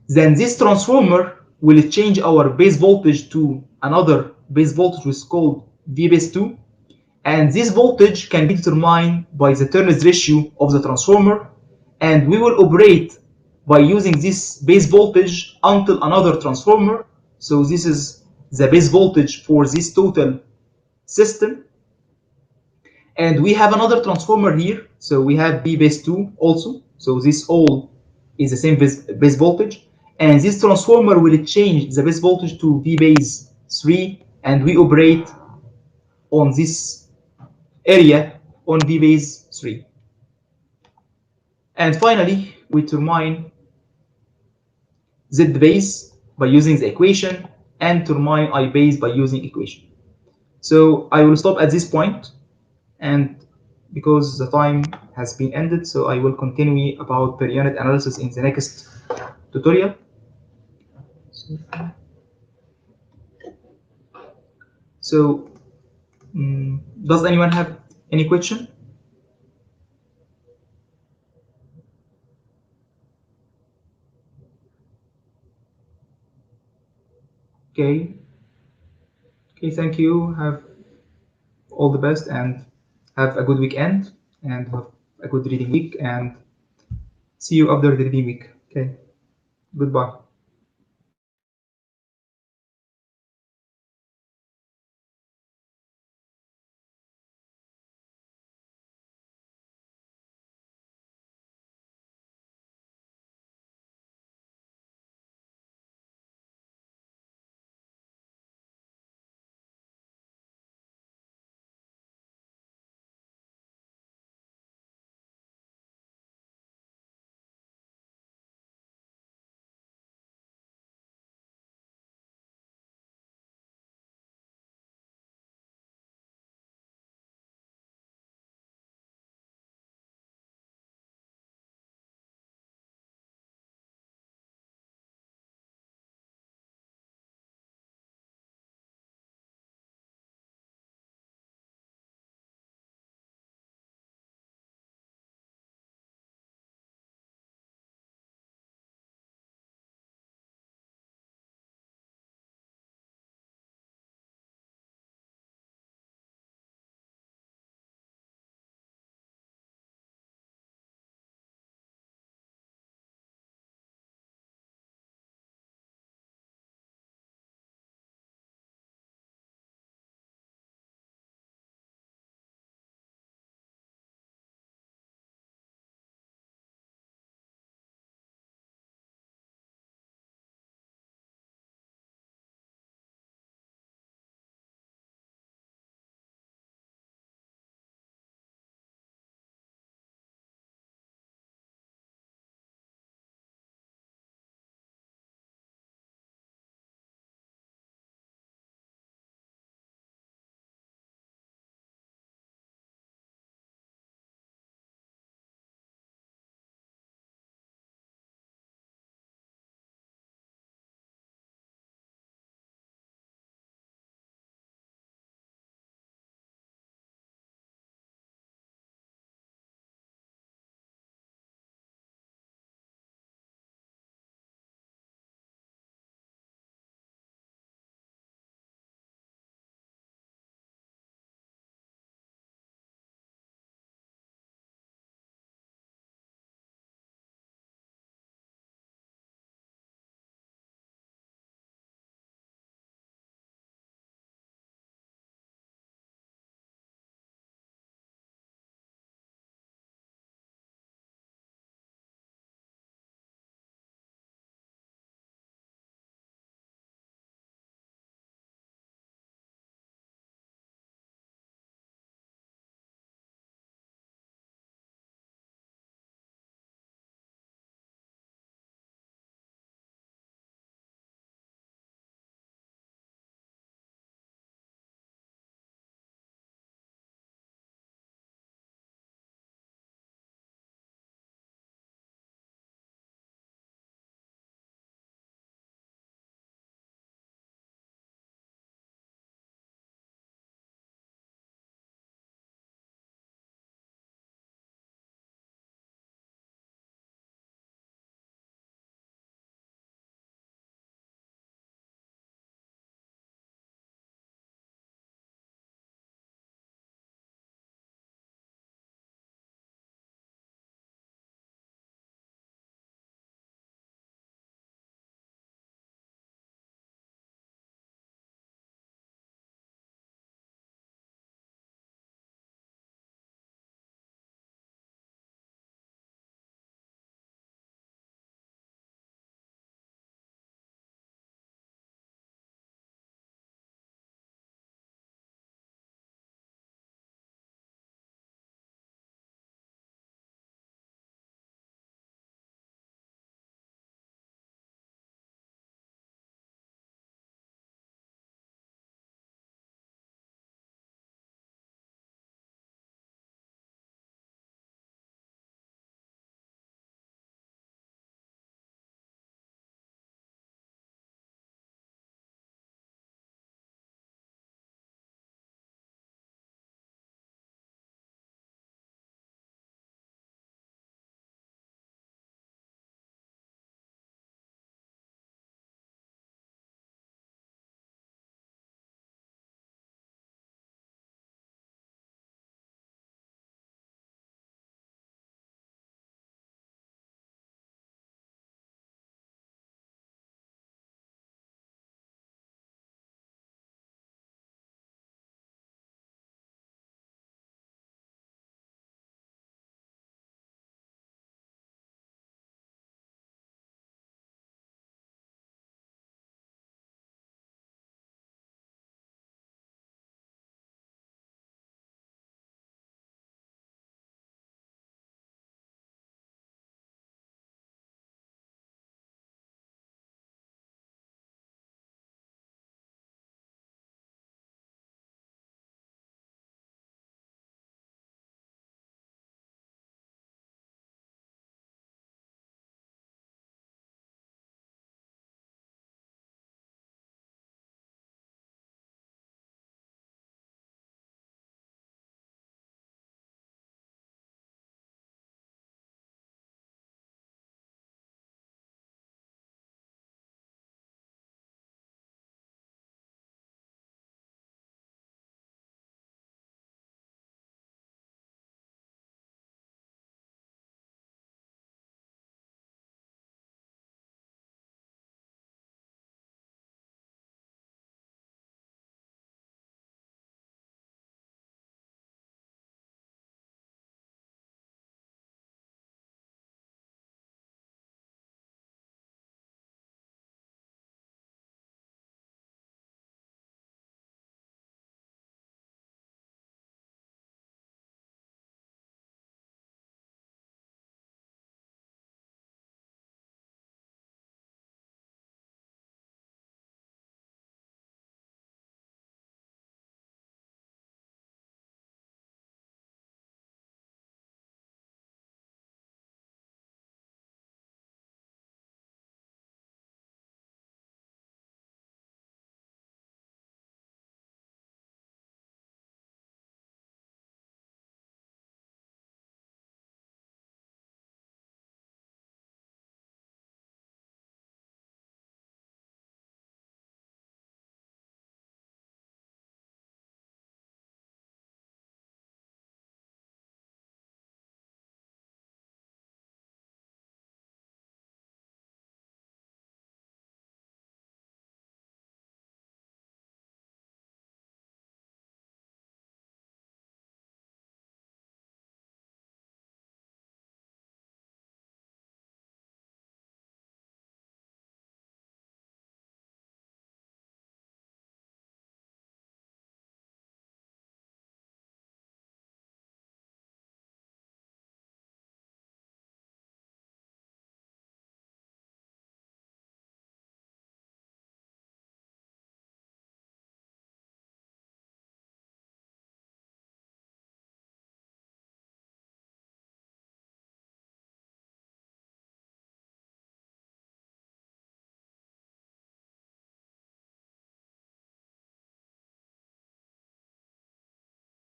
S1: then this transformer will change our base voltage to another base voltage which is called V base 2, and this voltage can be determined by the turns ratio of the transformer, and we will operate by using this base voltage until another transformer. So this is the base voltage for this total system, and we have another transformer here, so we have B base 2 also, so this all is the same base voltage, and this transformer will change the base voltage to V base 3, and we operate on this area on V base 3. And finally, we determine Z base by using the equation and determine I base by using equation. So I will stop at this point, and because the time has been ended, so I will continue about Baryonic analysis in the next tutorial. So does anyone have any question? Okay. Okay, thank you. Have all the best and have a good weekend and have a good reading week, and see you after the reading week. Okay. Goodbye.